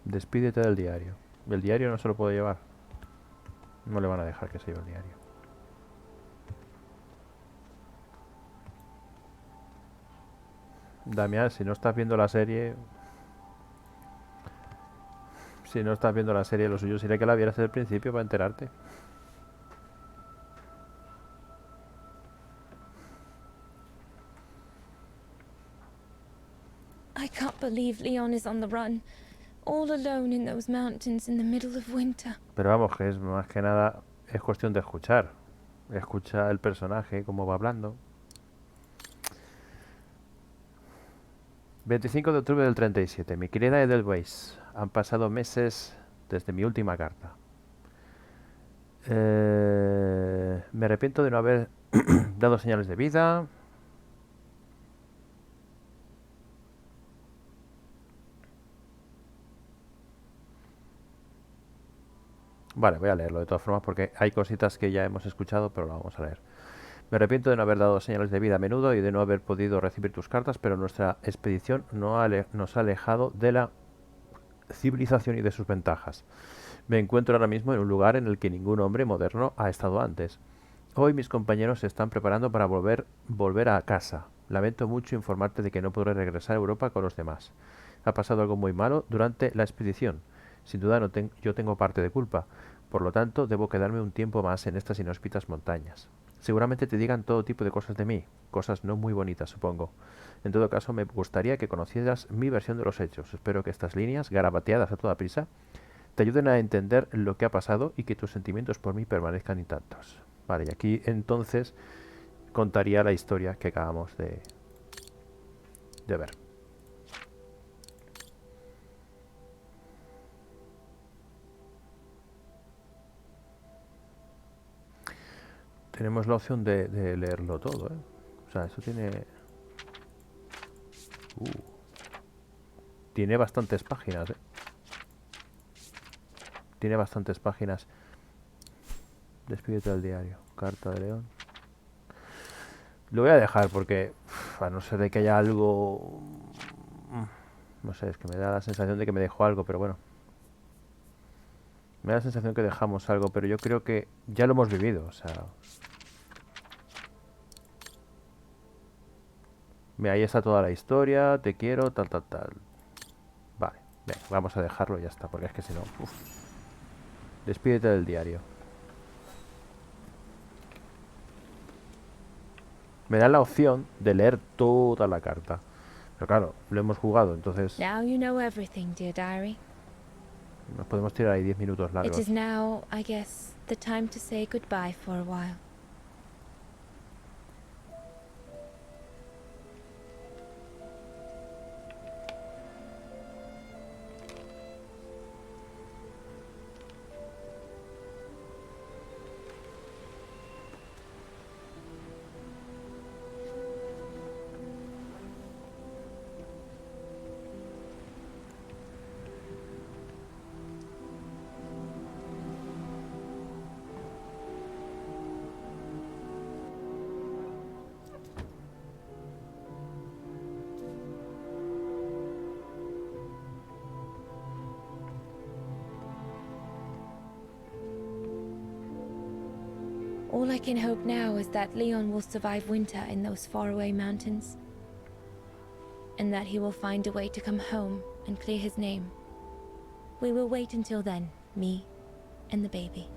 Despídete del diario. El diario no se lo puede llevar. No le van a dejar que se lleve el diario. Damián, si no estás viendo la serie... Si no estás viendo la serie, lo suyo sería que la vieras desde el principio para enterarte. I can't believe Leon is on the run, all alone in those mountains in the middle of winter. Pero vamos, que es más que nada... Es cuestión de escuchar. Escucha el personaje, cómo va hablando. 25 de octubre del 37. Mi querida Edelweiss, han pasado meses desde mi última carta. Me arrepiento de no haber dado señales de vida. Vale, voy a leerlo de todas formas porque hay cositas que ya hemos escuchado, pero lo vamos a leer. Me arrepiento de no haber dado señales de vida a menudo y de no haber podido recibir tus cartas, pero nuestra expedición nos ha alejado de la civilización y de sus ventajas. Me encuentro ahora mismo en un lugar en el que ningún hombre moderno ha estado antes. Hoy mis compañeros se están preparando para volver a casa. Lamento mucho informarte de que no podré regresar a Europa con los demás. Ha pasado algo muy malo durante la expedición. Sin duda yo tengo parte de culpa. Por lo tanto, debo quedarme un tiempo más en estas inhóspitas montañas. Seguramente te digan todo tipo de cosas de mí, cosas no muy bonitas, supongo. En todo caso, me gustaría que conocieras mi versión de los hechos. Espero que estas líneas, garabateadas a toda prisa, te ayuden a entender lo que ha pasado y que tus sentimientos por mí permanezcan intactos. Vale, y aquí entonces contaría la historia que acabamos de ver. Tenemos la opción de leerlo todo, ¿eh? O sea, eso tiene... Tiene bastantes páginas, ¿eh? Tiene bastantes páginas. Despídete del diario. Carta de León. Lo voy a dejar porque, a no ser de que haya algo... No sé, es que me da la sensación de que me dejó algo, pero bueno. Me da la sensación que dejamos algo, pero yo creo que ya lo hemos vivido, o sea... Ahí está toda la historia, te quiero, tal, tal, tal. Vale, venga, vamos a dejarlo y ya está, porque es que si no... Despídete del diario. Me dan la opción de leer toda la carta. Pero claro, lo hemos jugado, entonces... Now you know everything, dear diary. Nos podemos tirar ahí 10 minutos It largos. is now, I guess, the time to say goodbye for a while. All I can hope now is that Leon will survive winter in those faraway mountains, and that he will find a way to come home and clear his name. We will wait until then, me and the baby.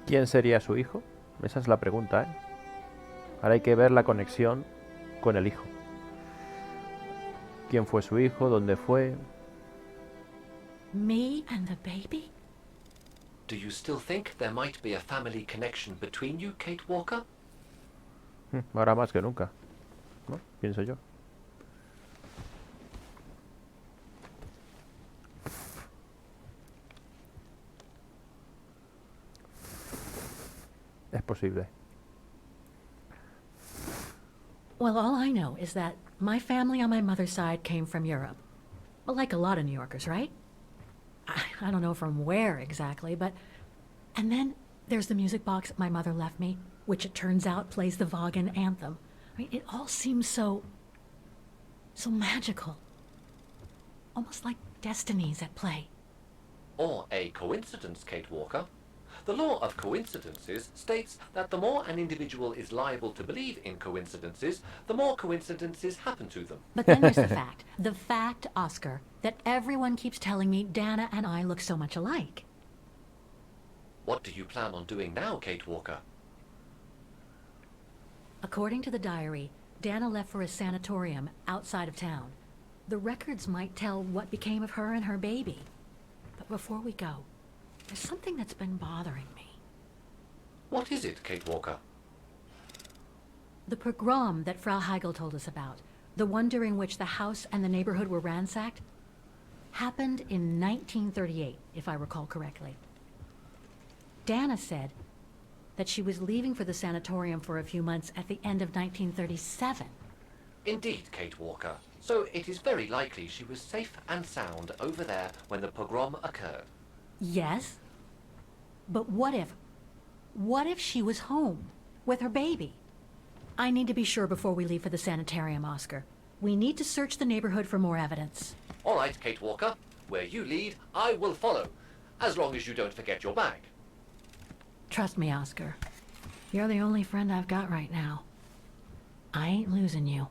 ¿Quién sería su hijo? Esa es la pregunta, ¿eh? Ahora hay que ver la conexión con el hijo. ¿Quién fue su hijo? ¿Dónde fue? Me and the baby? Do you still think there might be a family connection between you, Kate Walker? Ahora más que nunca, ¿no? Pienso yo. Es posible. Well, all I know is that my family on my mother's side came from Europe. Well, like a lot of New Yorkers, right? I don't know from where exactly, but... And then there's the music box my mother left me, which it turns out plays the Vaughan anthem. I mean, it all seems so magical. Almost like destinies at play. Or a coincidence, Kate Walker. The law of coincidences states that the more an individual is liable to believe in coincidences, the more coincidences happen to them. But then there's the fact, Oscar, that everyone keeps telling me Dana and I look so much alike. What do you plan on doing now, Kate Walker? According to the diary, Dana left for a sanatorium outside of town. The records might tell what became of her and her baby. But before we go, there's something that's been bothering me. What is it, Kate Walker? The pogrom that Frau Heigl told us about, the one during which the house and the neighborhood were ransacked, happened in 1938, if I recall correctly. Dana said that she was leaving for the sanatorium for a few months at the end of 1937. Indeed, Kate Walker. So it is very likely she was safe and sound over there when the pogrom occurred. Yes, but what if she was home with her baby? I need to be sure before we leave for the sanitarium, Oscar. We need to search the neighborhood for more evidence. All right, Kate Walker. Where you lead, I will follow. As long as you don't forget your bag. Trust me, Oscar. You're the only friend I've got right now. I ain't losing you.